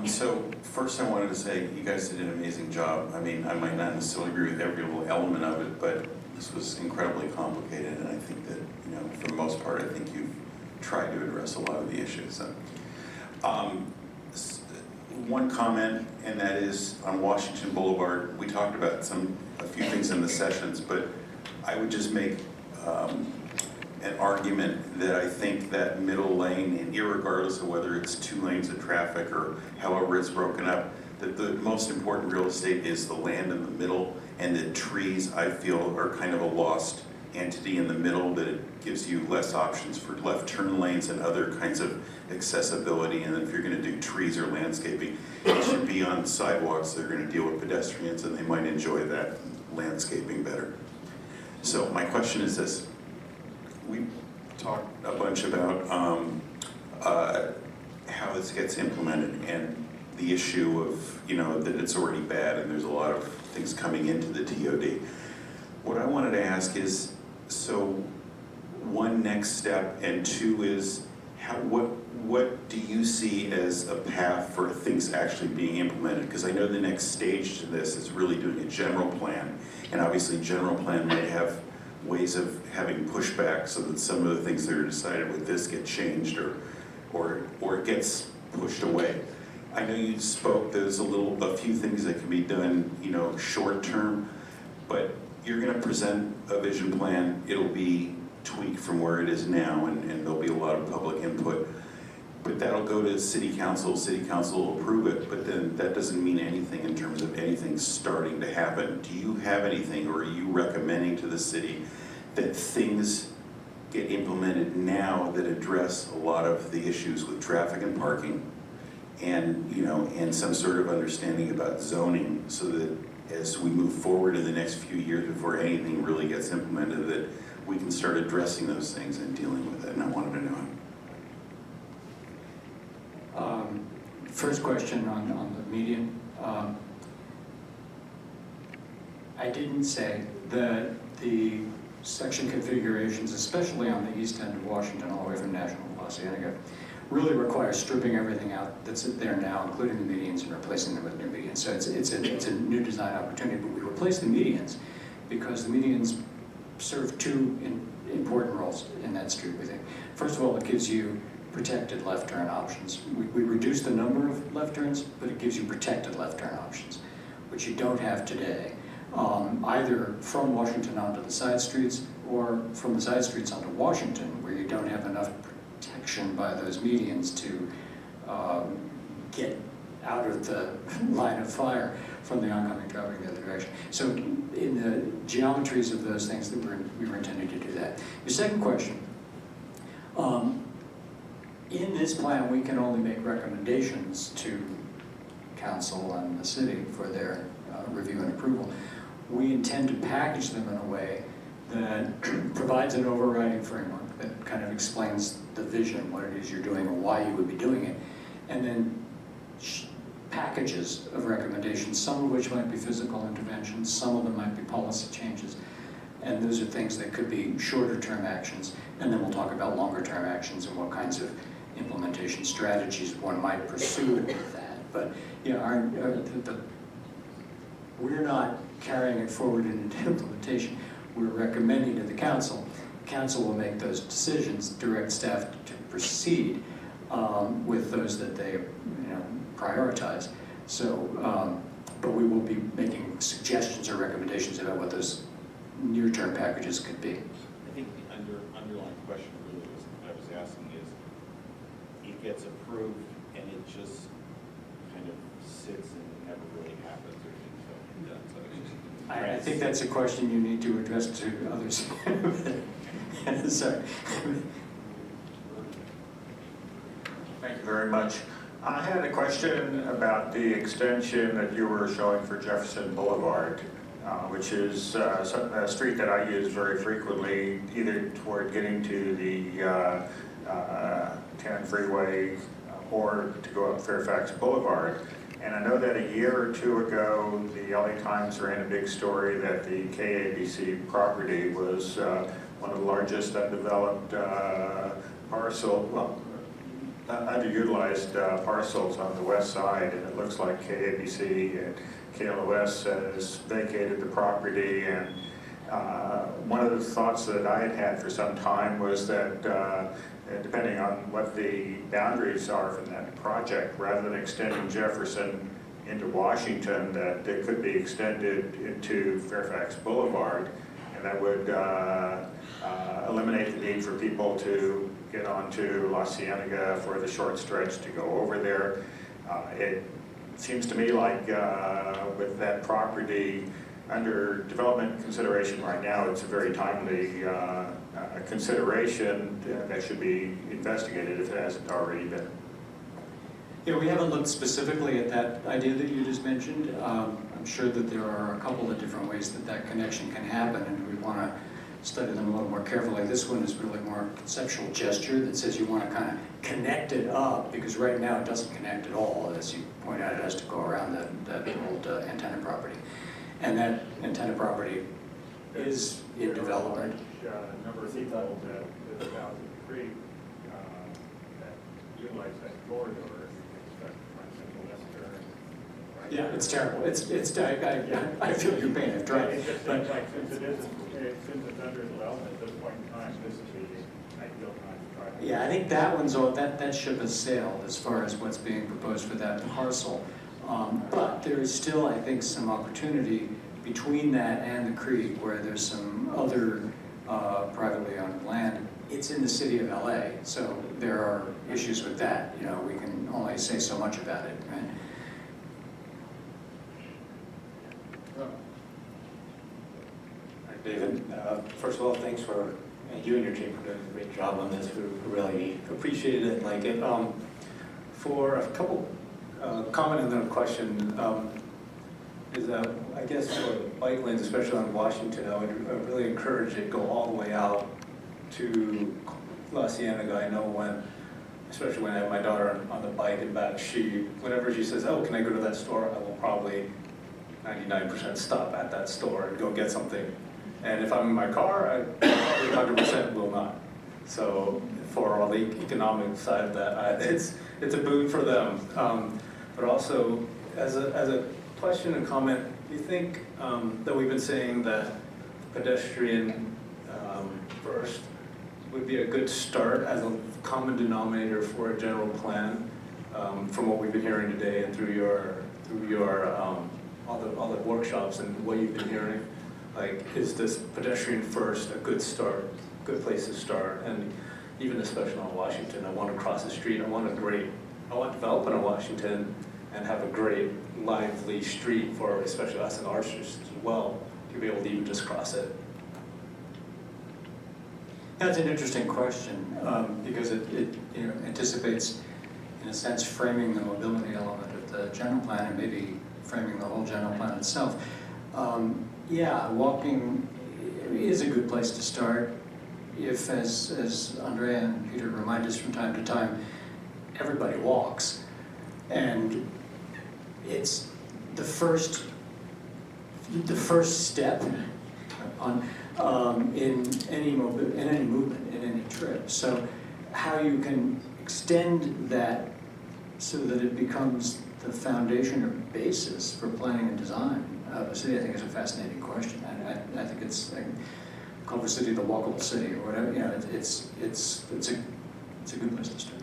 So first I wanted to say you guys did an amazing job. I mean, I might not necessarily agree with every little element of it, but this was incredibly complicated, and I think that, for the most part, I think you've tried to address a lot of the issues. One comment, and that is on Washington Boulevard. We talked about a few things in the sessions, but I would just make an argument that I think that middle lane, and irregardless of whether it's 2 lanes of traffic or however it's broken up, that the most important real estate is the land in the middle, and that trees, I feel, are kind of a lost entity in the middle, that it gives you less options for left turn lanes and other kinds of accessibility. And if you're going to do trees or landscaping, it should be on sidewalks that are going to deal with pedestrians, and they might enjoy that landscaping better. So my question is this. We talked a bunch about how this gets implemented and the issue of, that it's already bad and there's a lot of things coming into the TOD. What I wanted to ask is, so one, next step, and 2 is, what do you see as a path for things actually being implemented? Because I know the next stage to this is really doing a general plan, and obviously general plan might have ways of having pushback so that some of the things that are decided with this get changed or it gets pushed away. I know you spoke, there's a few things that can be done, short term, but you're going to present a vision plan. It'll be tweaked from where it is now, and there'll be a lot of public input. But that'll go to City Council will approve it, but then that doesn't mean anything in terms of anything starting to happen. Do you have anything, or are you recommending to the city that things get implemented now that address a lot of the issues with traffic and parking, and, you know, and some sort of understanding about zoning, so that as we move forward in the next few years before anything really gets implemented, that we can start addressing those things and dealing with it, and I wanted to know. First question on the median. I didn't say that the section configurations, especially on the east end of Washington, all the way from National to La Cienega, really require stripping everything out that's there now, including the medians, and replacing them with new medians. So it's a new design opportunity, but we replace the medians because the medians serve two important roles in that street, we think. First of all, it gives you protected left turn options. We reduce the number of left turns, but it gives you protected left turn options, which you don't have today, either from Washington onto the side streets or from the side streets onto Washington, where you don't have enough protection by those medians to get out of the line of fire from the oncoming traffic in the other direction. So in the geometries of those things, that we were intending to do that. Your second question, in this plan, we can only make recommendations to council and the city for their review and approval. We intend to package them in a way that provides an overriding framework that kind of explains the vision, what it is you're doing, or why you would be doing it, and then packages of recommendations, some of which might be physical interventions, some of them might be policy changes, and those are things that could be shorter term actions, and then we'll talk about longer term actions and what kinds of implementation strategies one might pursue with that. But yeah, we're not carrying it forward into implementation. We're recommending to the council. Council will make those decisions, direct staff to proceed with those that they prioritize. So, but we will be making suggestions or recommendations about what those near-term packages could be. I think the underlying question really was, I was asking is, it gets approved and it just kind of sits and never really happens or anything. So it's just I think that's a question you need to address to others. Sorry. Thank you very much. I had a question about the extension that you were showing for Jefferson Boulevard, which is a street that I use very frequently, either toward getting to the 10 freeway or to go up Fairfax Boulevard. And I know that a year or two ago, the LA Times ran a big story that the KABC property was one of the largest undeveloped underutilized parcels on the west side, and it looks like KABC and KLOS has vacated the property. And one of the thoughts that I had had for some time was that depending on what the boundaries are from that project, rather than extending Jefferson into Washington, that it could be extended into Fairfax Boulevard, and that would eliminate the need for people to get onto La Cienega for the short stretch to go over there. It seems to me like with that property under development consideration right now, it's a very timely consideration that should be investigated if it hasn't already been. Yeah, we haven't looked specifically at that idea that you just mentioned. I'm sure that there are a couple of different ways that that connection can happen, and we want to study them a little more carefully. This one is really more a conceptual gesture that says you want to kind of connect it up, because right now it doesn't connect at all. As you point out, it has to go around that old antenna property. And that antenna property is in development. A number of people that live out in the creek that utilize that corridor, Yeah, it's terrible. I feel your pain. I've tried. It just seems like since it's under development at this point in time, this is the ideal time to try. Yeah, I think that one's all, that ship has sailed as far as what's being proposed for that parcel. But there is still, I think, some opportunity between that and the creek where there's some other privately owned land. It's in the city of LA, so there are issues with that. You know, we can only say so much about it, right? David, first of all, thanks for You and your team are doing a great job on this. We really appreciate it, like it. For a couple comment and then a question, is that I guess for bike lanes, especially on Washington, I would really encourage it go all the way out to La Cienega. I know when, especially when I have my daughter on the bike and back, whenever she says, "Oh, can I go to that store?" I will probably 99% stop at that store and go get something. And if I'm in my car, I probably 100% will not. So for all the economic side of that, it's a boon for them. But also, as a question and comment, do you think that we've been saying that pedestrian first would be a good start as a common denominator for a general plan, from what we've been hearing today and through your all the workshops and what you've been hearing? Like, is this pedestrian first a good start, good place to start? And even especially on Washington, I want to cross the street. I want development on Washington and have a great lively street for especially us and our students as well to be able to even just cross it. That's an interesting question, because it anticipates, in a sense, framing the mobility element of the general plan and maybe framing the whole general plan itself. Yeah, walking is a good place to start if, as Andrea and Peter remind us from time to time, everybody walks. And it's the first step in any movement, in any trip. So how you can extend that so that it becomes the foundation or basis for planning and design of a city, I think is a fascinating question. I think it's like Culver City, the walkable city, or whatever. You know, it's a good place to start.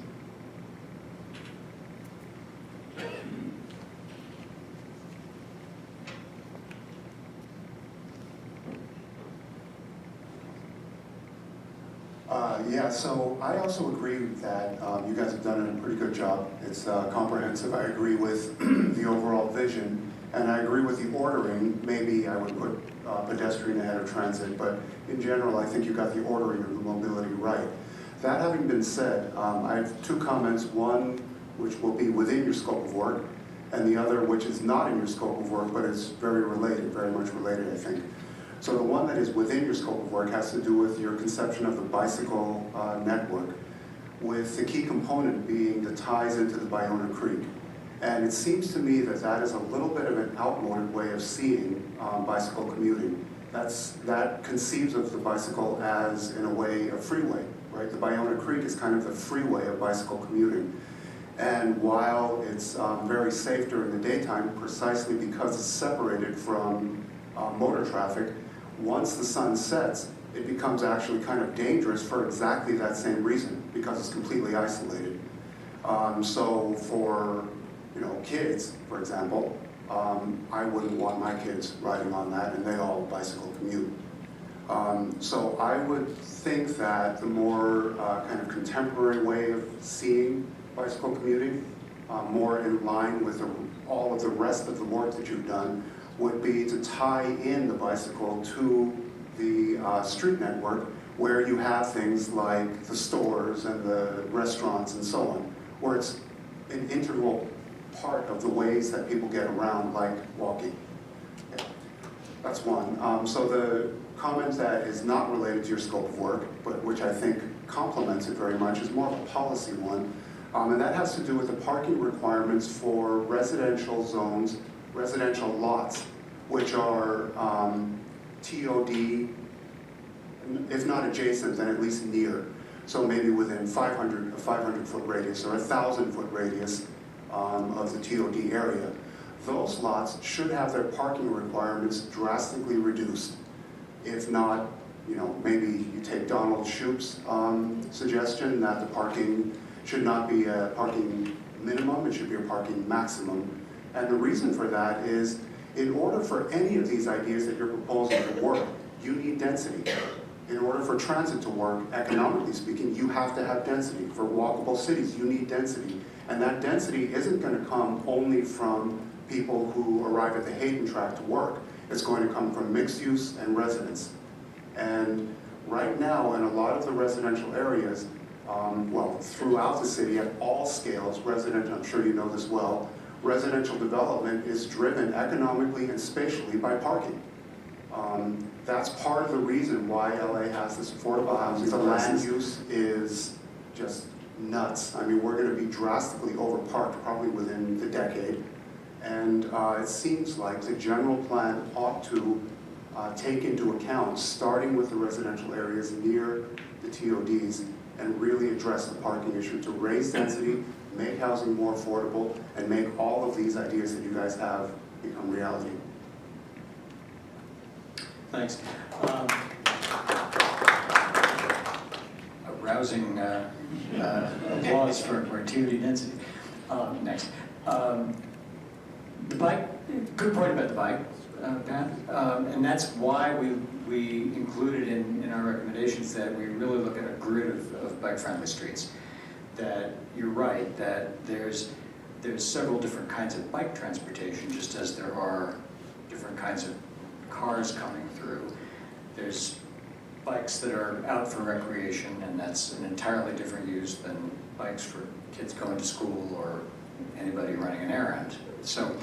Yeah, so I also agree that you guys have done a pretty good job. It's comprehensive. I agree with the overall vision, and I agree with the ordering. Maybe I would put pedestrian ahead of transit, but in general, I think you got the ordering of the mobility right. That having been said, I have two comments. One, which will be within your scope of work, and the other, which is not in your scope of work, but is very related, very much related, I think. So the one that is within your scope of work has to do with your conception of the bicycle network, with the key component being the ties into the Ballona Creek. And it seems to me that that is a little bit of an outmoded way of seeing bicycle commuting. That conceives of the bicycle as, in a way, a freeway, right? The Ballona Creek is kind of the freeway of bicycle commuting. And while it's very safe during the daytime, precisely because it's separated from motor traffic, once the sun sets, it becomes actually kind of dangerous for exactly that same reason, because it's completely isolated. So for kids, for example, I wouldn't want my kids riding on that, and they all bicycle commute. So I would think that the more kind of contemporary way of seeing bicycle commuting, more in line with all of the rest of the work that you've done, would be to tie in the bicycle to the street network, where you have things like the stores and the restaurants and so on, where it's an integral part of the ways that people get around, like walking. Yeah. That's one. So the comment that is not related to your scope of work, but which I think complements it very much, is more of a policy one. And that has to do with the parking requirements for residential zones, residential lots, which are T.O.D, if not adjacent, then at least near. So maybe within a 500-foot radius or a 1,000-foot radius of the T.O.D area. Those lots should have their parking requirements drastically reduced. If not, maybe you take Donald Shoup's suggestion that the parking should not be a parking minimum, it should be a parking maximum. And the reason for that is, in order for any of these ideas that you're proposing to work, you need density. In order for transit to work, economically speaking, you have to have density. For walkable cities, you need density. And that density isn't going to come only from people who arrive at the Hayden track to work. It's going to come from mixed use and residents. And Right now, in a lot of the residential areas, well, throughout the city at all scales, residential, I'm sure you know this well, residential development is driven economically and spatially by parking. That's part of the reason why LA has this affordable housing. The land use is just nuts. I mean, we're going to be drastically overparked probably within the decade. And it seems like the general plan ought to take into account, starting with the residential areas near the TODs, and really address the parking issue to raise density, make housing more affordable, and make all of these ideas that you guys have become reality. Thanks. A rousing applause for TOD density. Next. The bike, good point about the bike path, and that's why we included in our recommendations that we really look at a grid of bike-friendly streets. That you're right, that there's several different kinds of bike transportation, just as there are different kinds of cars coming through. There's bikes that are out for recreation, and that's an entirely different use than bikes for kids going to school or anybody running an errand. So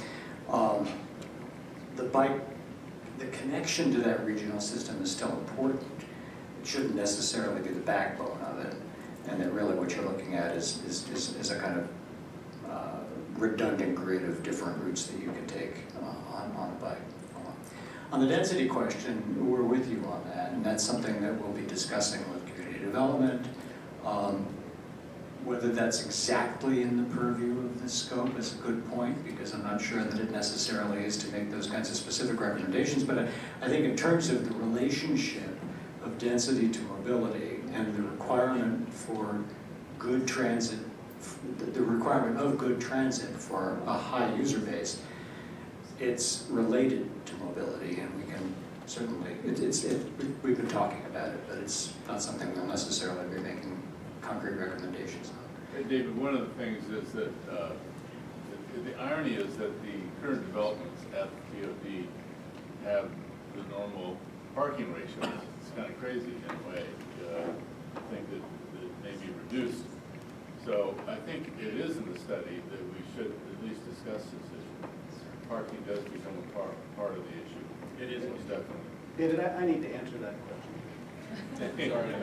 the connection to that regional system is still important. It shouldn't necessarily be the backbone of it, and that really what you're looking at is a kind of redundant grid of different routes that you can take on a bike. On the density question, we're with you on that, and that's something that we'll be discussing with community development. Whether that's exactly in the purview of this scope is a good point, because I'm not sure that it necessarily is to make those kinds of specific recommendations, but I think in terms of the relationship of density to mobility and the requirement for good transit, the requirement of good transit for a high user base, it's related to mobility, and we can certainly, we've been talking about it, but it's not something we'll necessarily be making concrete recommendations on. Hey, David, one of the things is that the irony is that the current developments at the TOD have the normal parking ratios. It's kind of crazy in a way. I think that it may be reduced. So I think it is in the study that we should at least discuss this issue. Parking does become a part of the issue. It is most definitely. David, I need to answer that question. Sorry.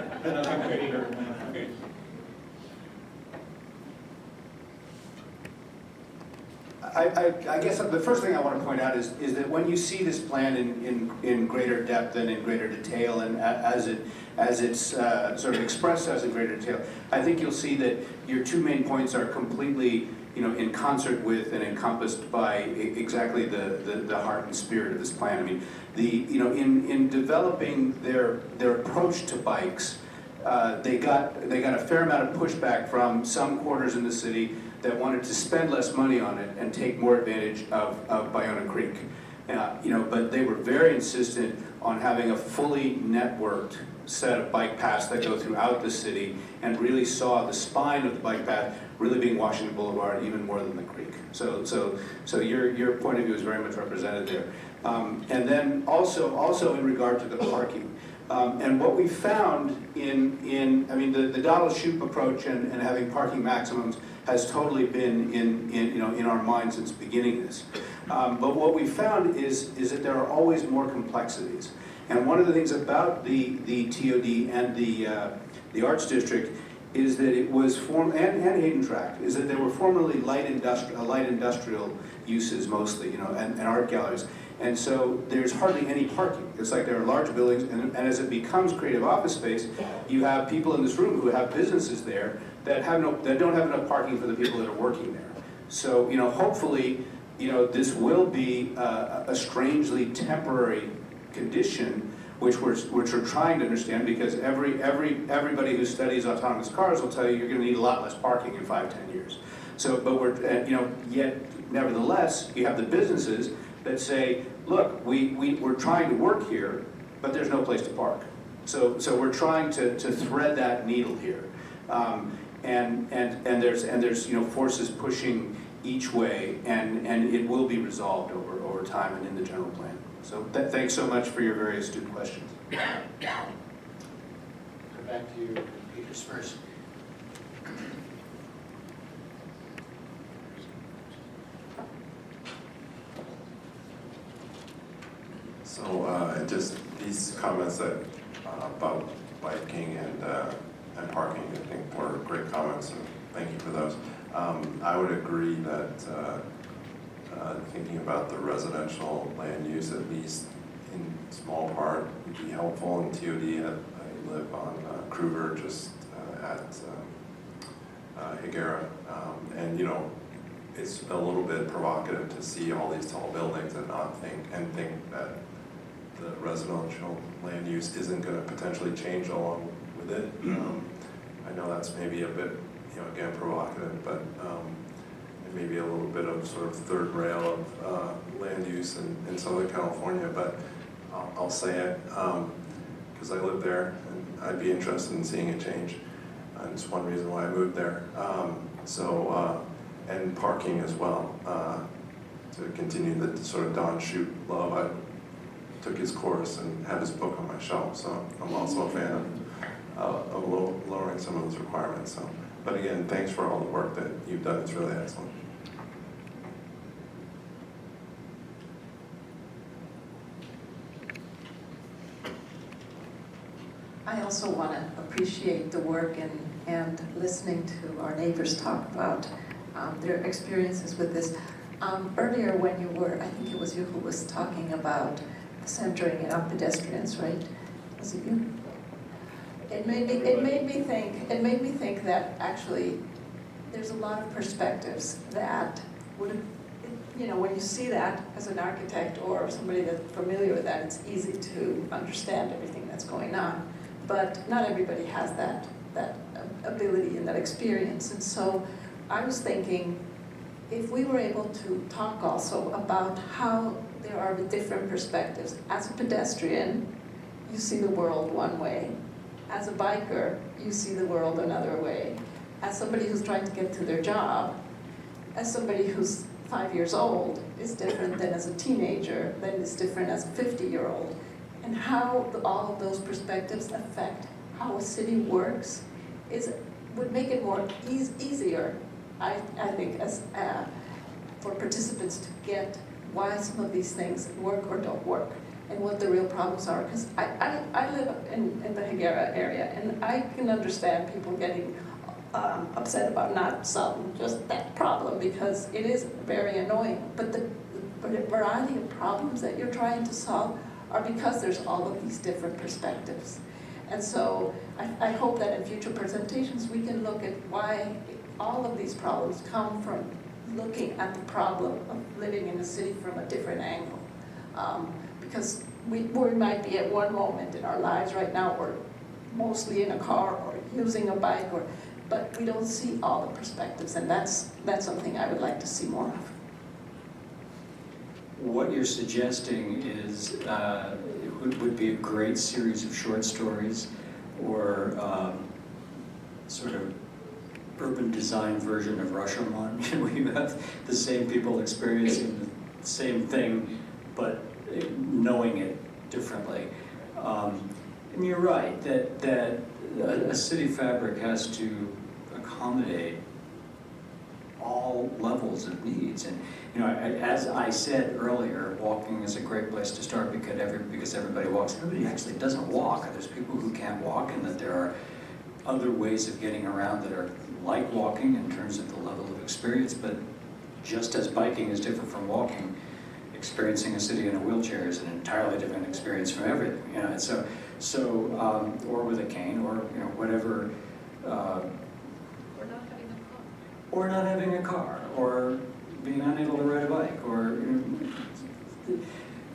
I guess the first thing I want to point out is that when you see this plan in greater depth and in greater detail, and as it's sort of expressed as in greater detail, I think you'll see that your two main points are completely, in concert with and encompassed by exactly the heart and spirit of this plan. I mean, in developing their approach to bikes, they got a fair amount of pushback from some quarters in the city that wanted to spend less money on it and take more advantage of Ballona Creek. But they were very insistent on having a fully networked set of bike paths that go throughout the city, and really saw the spine of the bike path really being Washington Boulevard even more than the creek. So your point of view is very much represented there. And then also in regard to the parking. And what we found I mean, the Donald-Shoup approach and having parking maximums has totally been in our minds since beginning this. But what we found is that there are always more complexities. And one of the things about the TOD and the Arts District is that it was and Hayden Tract, is that they were formerly light industrial uses mostly, and art galleries. And so there's hardly any parking. It's like there are large buildings, and as it becomes creative office space, you have people in this room who have businesses there that don't have enough parking for the people that are working there. So hopefully, this will be a strangely temporary condition, which we're trying to understand, because everybody who studies autonomous cars will tell you you're going to need a lot less parking in 5-10 years. So, but yet nevertheless, you have the businesses that say, look, we're trying to work here, but there's no place to park. So we're trying to thread that needle here, and there's forces pushing each way, and it will be resolved over time and in the general plan. So thanks so much for your very astute questions. back to you, Peters first. So just these comments that about biking and parking, I think were great comments, and thank you for those. I would agree that thinking about the residential land use, at least in small part, would be helpful. In T.O.D, I live on Culver, just at Higuera, and it's a little bit provocative to see all these tall buildings and not think that the residential land use isn't going to potentially change along with it. I know that's maybe a bit, again, provocative, but it may be a little bit of sort of third rail of land use in Southern California, but I'll say it because I live there and I'd be interested in seeing it change. And it's one reason why I moved there. And parking as well, to continue the sort of Don Shoup love. I took his course and have his book on my shelf, so I'm also a fan of lowering some of those requirements. So, but again, thanks for all the work that you've done. It's really excellent. I also want to appreciate the work and listening to our neighbors talk about their experiences with this. Earlier when you were, I think it was you who was talking about centering it on pedestrians, right? Was it you? It made me think that actually there's a lot of perspectives that would have, when you see that as an architect or somebody that's familiar with that, it's easy to understand everything that's going on. But not everybody has that ability and that experience. And so I was thinking, if we were able to talk also about how there are different perspectives. As a pedestrian, you see the world one way. As a biker, you see the world another way. As somebody who's trying to get to their job, as somebody who's 5 years old is different than as a teenager, than is different as a 50-year-old. And how all of those perspectives affect how a city works would make it more easier, I think, for participants to get why some of these things work or don't work and what the real problems are. Because I live in the Higuera area, and I can understand people getting upset about not solving just that problem because it is very annoying. But the variety of problems that you're trying to solve are because there's all of these different perspectives. And so I hope that in future presentations we can look at why all of these problems come from looking at the problem of living in a city from a different angle. Because we might be at one moment in our lives right now, we're mostly in a car or using a bike, but we don't see all the perspectives, and that's something I would like to see more of. What you're suggesting is it would be a great series of short stories or sort of urban design version of Rashomon, where you have the same people experiencing the same thing, but knowing it differently. And you're right, that a city fabric has to accommodate all levels of needs. And as I said earlier, walking is a great place to start because everybody walks. Everybody actually doesn't walk. There's people who can't walk, and that there are other ways of getting around that are like walking in terms of the level of experience, but just as biking is different from walking, experiencing a city in a wheelchair is an entirely different experience from everything. And or with a cane, or whatever. Or not having a car, or being unable to ride a bike, or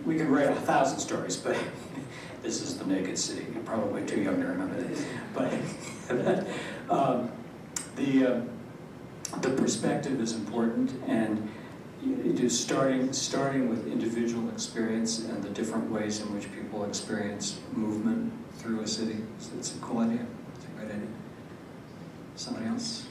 we could write 1,000 stories, but this is the naked city. You're probably too young to remember this. But the perspective is important, and starting with individual experience and the different ways in which people experience movement through a city. So it's a cool idea. It's a great idea. Somebody else?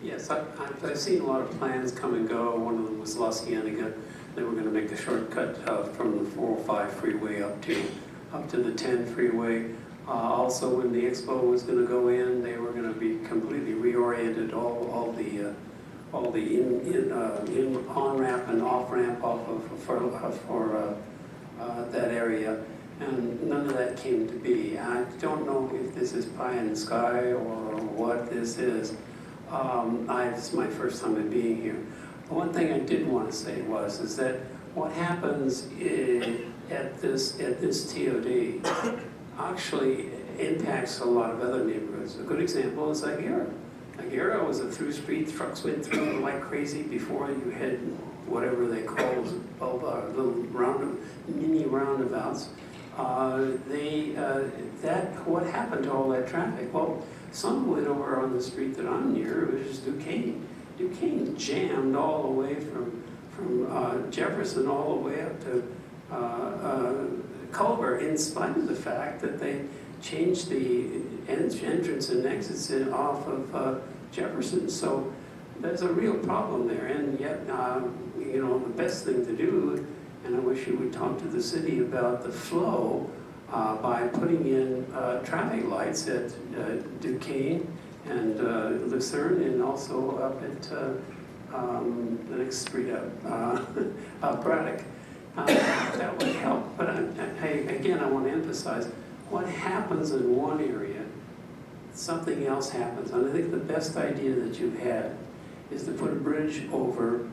Yes, I've seen a lot of plans come and go. One of them was La Cienega They were going to make the shortcut from the 405 freeway up to the 10 freeway. Also, when the Expo was going to go in, they were going to be completely reoriented all the on ramp and off ramp off of for that area, and none of that came to be. I don't know if this is pie in the sky or what this is. It's my first time at being here. But one thing I did want to say is that what happens at this TOD actually impacts a lot of other neighborhoods. A good example is Agera. Agera was a through street, trucks went through like crazy before you had whatever they call little mini roundabouts. What happened to all that traffic? Well, some went over on the street that I'm near, which is Duquesne. Duquesne jammed all the way from Jefferson all the way up to Culver, in spite of the fact that they changed the entrance and exits off of Jefferson. So there's a real problem there, and yet, the best thing to do, and I wish you would talk to the city about the flow by putting in traffic lights at Duquesne and Lucerne, and also up at the next street up, Braddock. That would help, but again, I want to emphasize, what happens in one area, something else happens. And I think the best idea that you've had is to put a bridge over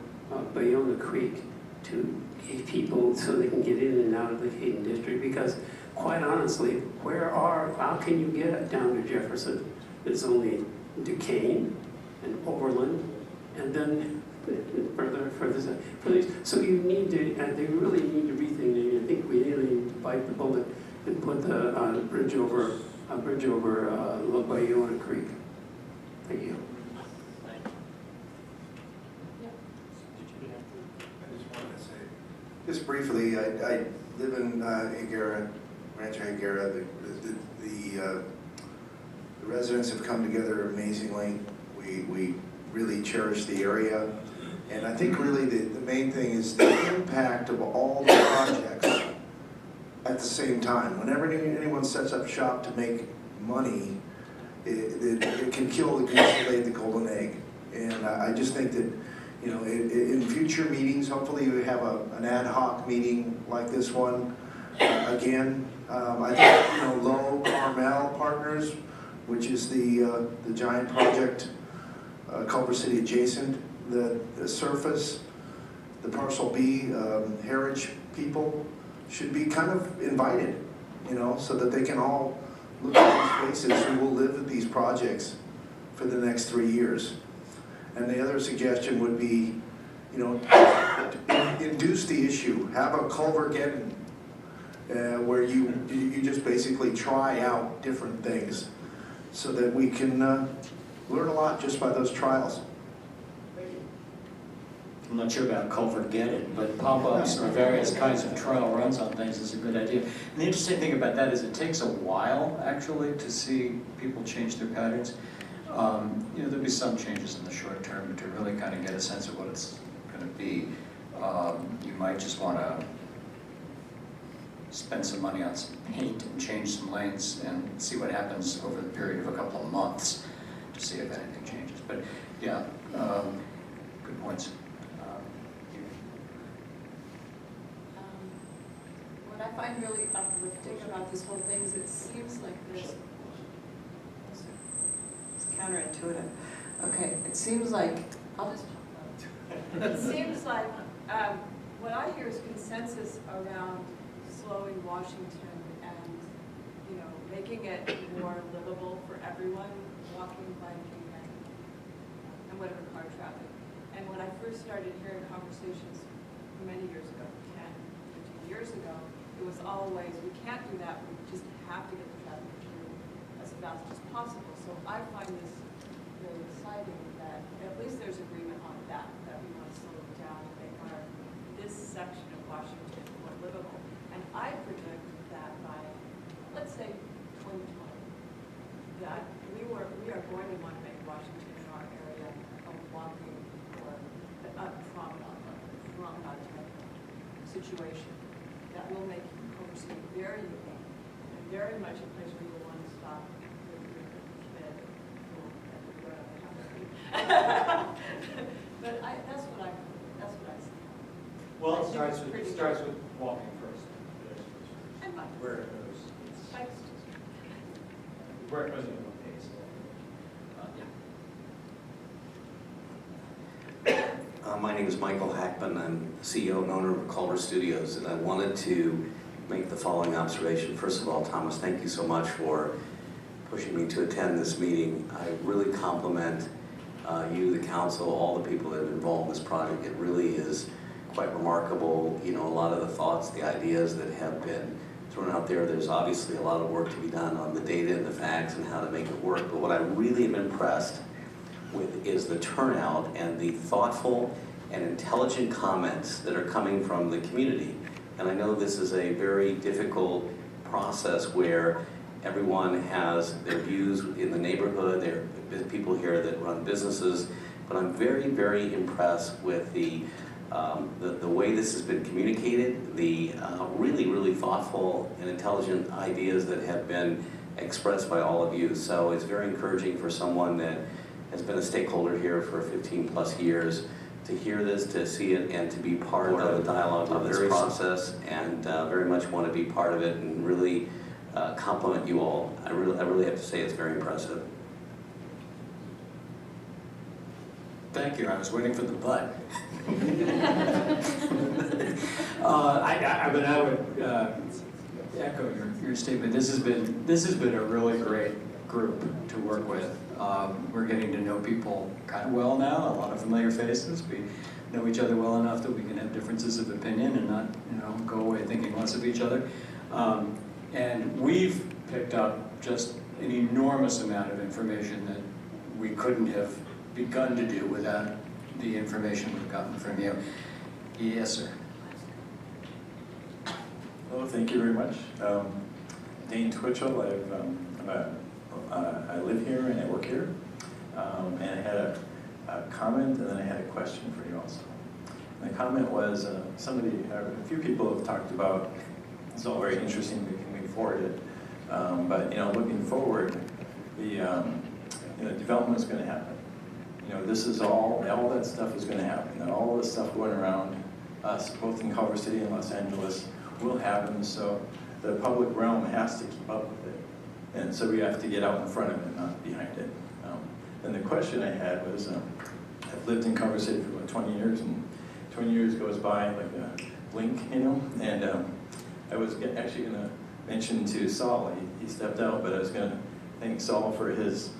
Bayona Creek to get people so they can get in and out of the Hayden District, because quite honestly, how can you get down to Jefferson? There's only Duquesne and Overland, and then further. So you need to, they really need to rethink it. I think we really need to bite the bullet and put the bridge over Bayona Creek. Thank you. Just briefly, I live in Higuera, Rancho Higuera. The residents have come together amazingly. We really cherish the area. And I think really the main thing is the impact of all the projects at the same time. Whenever anyone sets up shop to make money, it can kill the goose that laid the golden egg. And I just think that, in future meetings, hopefully we have an ad hoc meeting like this one. Again, I think, Low Carmel Partners, which is the giant project, Culver City adjacent, the surface, the parcel B, heritage people should be kind of invited, so that they can all look at these faces who will live with these projects for the next 3 years. And the other suggestion would be, induce the issue. Have a Culvergeddon where you just basically try out different things so that we can learn a lot just by those trials. I'm not sure about Culvergeddon, but pop-ups or various kinds of trial runs on things is a good idea. And the interesting thing about that is it takes a while, actually, to see people change their patterns. There'll be some changes in the short term, but to really kind of get a sense of what it's going to be, you might just want to spend some money on some paint and change some lanes and see what happens over the period of a couple of months to see if anything changes. But yeah, good points. What I find really uplifting about this whole thing is it seems like there's, it's counterintuitive. Okay, it seems like, I'll just talk about it. It seems like what I hear is consensus around slowing Washington and, making it more livable for everyone, walking, biking, and whatever car traffic. And when I first started hearing conversations many years ago, 10, 15 years ago, it was always, we can't do that, we just have to get the traffic through as fast as possible. So I find this really exciting that at least there's agreement on that we want to slow it down and make this section of Washington more livable. And I predict that by, let's say, 2020, that we are going to want to make Washington in our area a walking or a promenade type situation that will make Culver City very unique and very much a place where you want to stop with your kid. But that's what I see. Well, I it think starts it's with, pretty walking first. And bike. Where it goes. Bikes. Where it goes at one pace. My name is Michael Hackman. I'm CEO and owner of Culver Studios, and I wanted to make the following observation. First of all, Thomas, thank you so much for pushing me to attend this meeting. I really compliment you, the council, all the people that have been involved in this project. It really is quite remarkable. You know, a lot of the thoughts, the ideas that have been thrown out there. There's obviously a lot of work to be done on the data and the facts and how to make it work. But what I really am impressed with is the turnout and the thoughtful and intelligent comments that are coming from the community. And I know this is a very difficult process where everyone has their views in the neighborhood. There are people here that run businesses, but I'm very, very impressed with the way this has been communicated, the really, really thoughtful and intelligent ideas that have been expressed by all of you. So it's very encouraging for someone that has been a stakeholder here for 15 plus years to hear this, to see it, and to be part of the dialogue of this process, and very much want to be part of it and really compliment you all. I really have to say it's very impressive. Thank you. I was waiting for the but. I would echo your statement. This has been a really great group to work with. We're getting to know people kind of well now. A lot of familiar faces. We know each other well enough that we can have differences of opinion and not, go away thinking less of each other. And we've picked up just an enormous amount of information that we couldn't have begun to do without the information we've gotten from you. Yes, sir. Hello, thank you very much. Dane Twitchell, I live here and I work here. And I had a comment and then I had a question for you also. And the comment was, a few people have talked about, it's all very interesting, we can move forward. But looking forward, the development's going to happen. This is all that stuff is going to happen. And all this stuff going around us, both in Culver City and Los Angeles, will happen. So the public realm has to keep up with it. And so we have to get out in front of it, not behind it. And the question I had was, I've lived in Culver City for about 20 years, and 20 years goes by like a blink, and I was actually going to mention to Saul, he stepped out, but I was going to thank Saul for his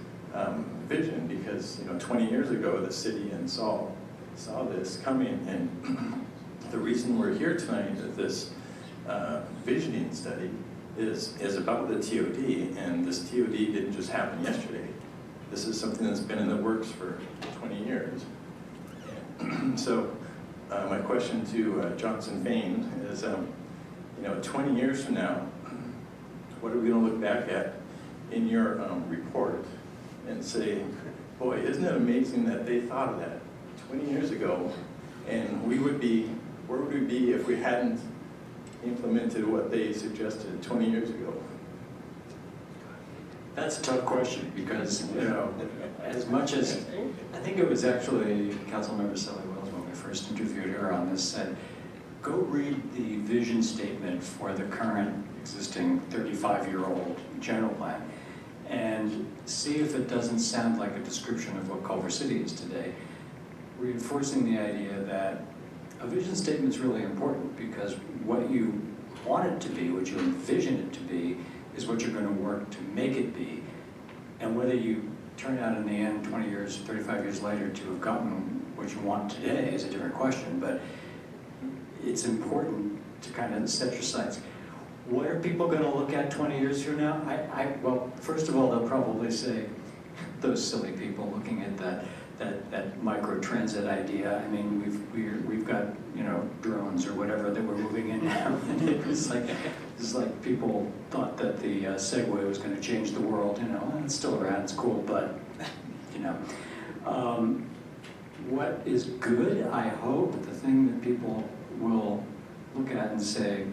vision, because 20 years ago the city and Saul saw this coming, and the reason we're here tonight at this visioning study is about the TOD, and this TOD didn't just happen yesterday. This is something that's been in the works for 20 years. And so my question to Johnson Fain is, 20 years from now, what are we going to look back at in your report and say, boy, isn't it amazing that they thought of that 20 years ago, and where would we be if we hadn't implemented what they suggested 20 years ago? That's a tough question, because, as much as, I think it was actually Councilmember Sally Wells when we first interviewed her on this, said, go read the vision statement for the current existing 35-year-old general plan and see if it doesn't sound like a description of what Culver City is today, reinforcing the idea that a vision statement is really important, because what you want it to be, what you envision it to be, is what you're going to work to make it be. And whether you turn out in the end, 20 years, 35 years later, to have gotten what you want today is a different question, but it's important to kind of set your sights. What are people going to look at 20 years from now? Well, first of all, they'll probably say, those silly people looking at that micro-transit idea. I mean, we've got, drones or whatever that we're moving in now. And it's like people thought that the Segway was going to change the world, it's still around, it's cool, but, what is good, I hope, the thing that people will look at and say,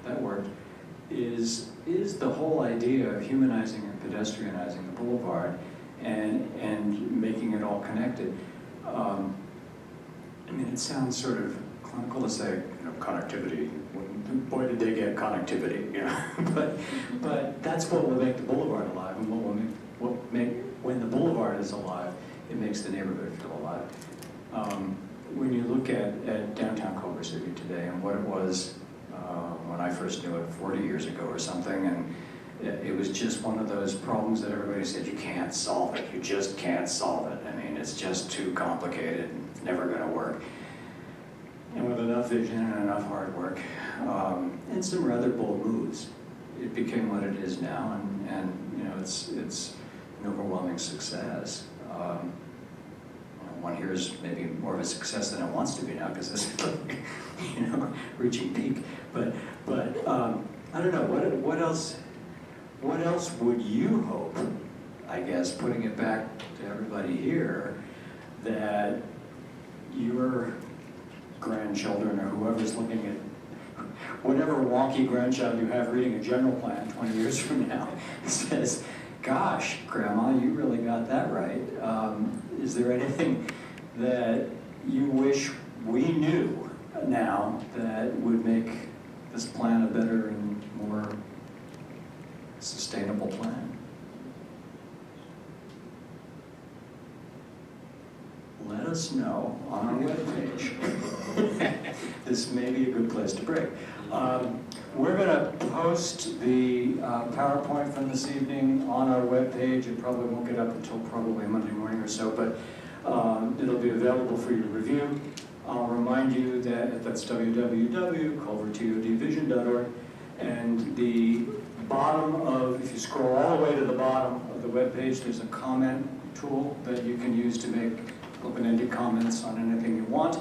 that worked, is the whole idea of humanizing and pedestrianizing the boulevard and making it all connected. I mean, it sounds sort of clinical to say, you know, connectivity. Boy, did they get connectivity, you know. but that's what will make the boulevard alive, and when the boulevard is alive, it makes the neighborhood feel alive. When you look at downtown Culver City today and what it was when I first knew it 40 years ago or something, and it was just one of those problems that everybody said, you can't solve it, you just can't solve it. I mean, it's just too complicated, it's never gonna work. And with enough vision and enough hard work, and some rather bold moves, it became what it is now, and you know, it's an overwhelming success. One hears maybe more of a success than it wants to be now because it's you know, reaching peak. But I don't know, what else would you hope, I guess, putting it back to everybody here, that your grandchildren or whoever's looking at whatever wonky grandchild you have reading a general plan 20 years from now says, gosh, Grandma, you really got that right. Is there anything that you wish we knew now that would make this plan a better and more sustainable plan? Let us know on our webpage. This may be a good place to break. We're going to post the PowerPoint from this evening on our webpage. It probably won't get up until probably Monday morning or so, but it'll be available for you to review. I'll remind you that that's www.culvertodvision.org, and the bottom of, if you scroll all the way to the bottom of the webpage, there's a comment tool that you can use to make open-ended comments on anything you want.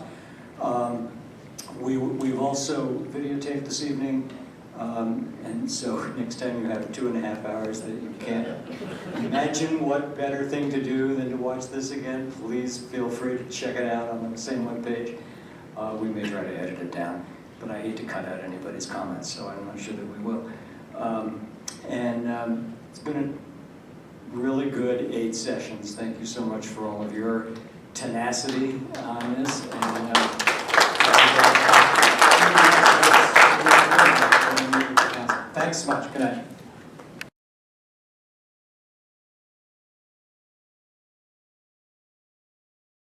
We've also videotaped this evening, and so next time you have 2.5 hours that you can't imagine what better thing to do than to watch this again, please feel free to check it out on the same webpage. We may try to edit it down, but I hate to cut out anybody's comments, so I'm not sure that we will. It's been a really good 8 sessions. Thank you so much for all of your tenacity on this. Thanks so much. Good night.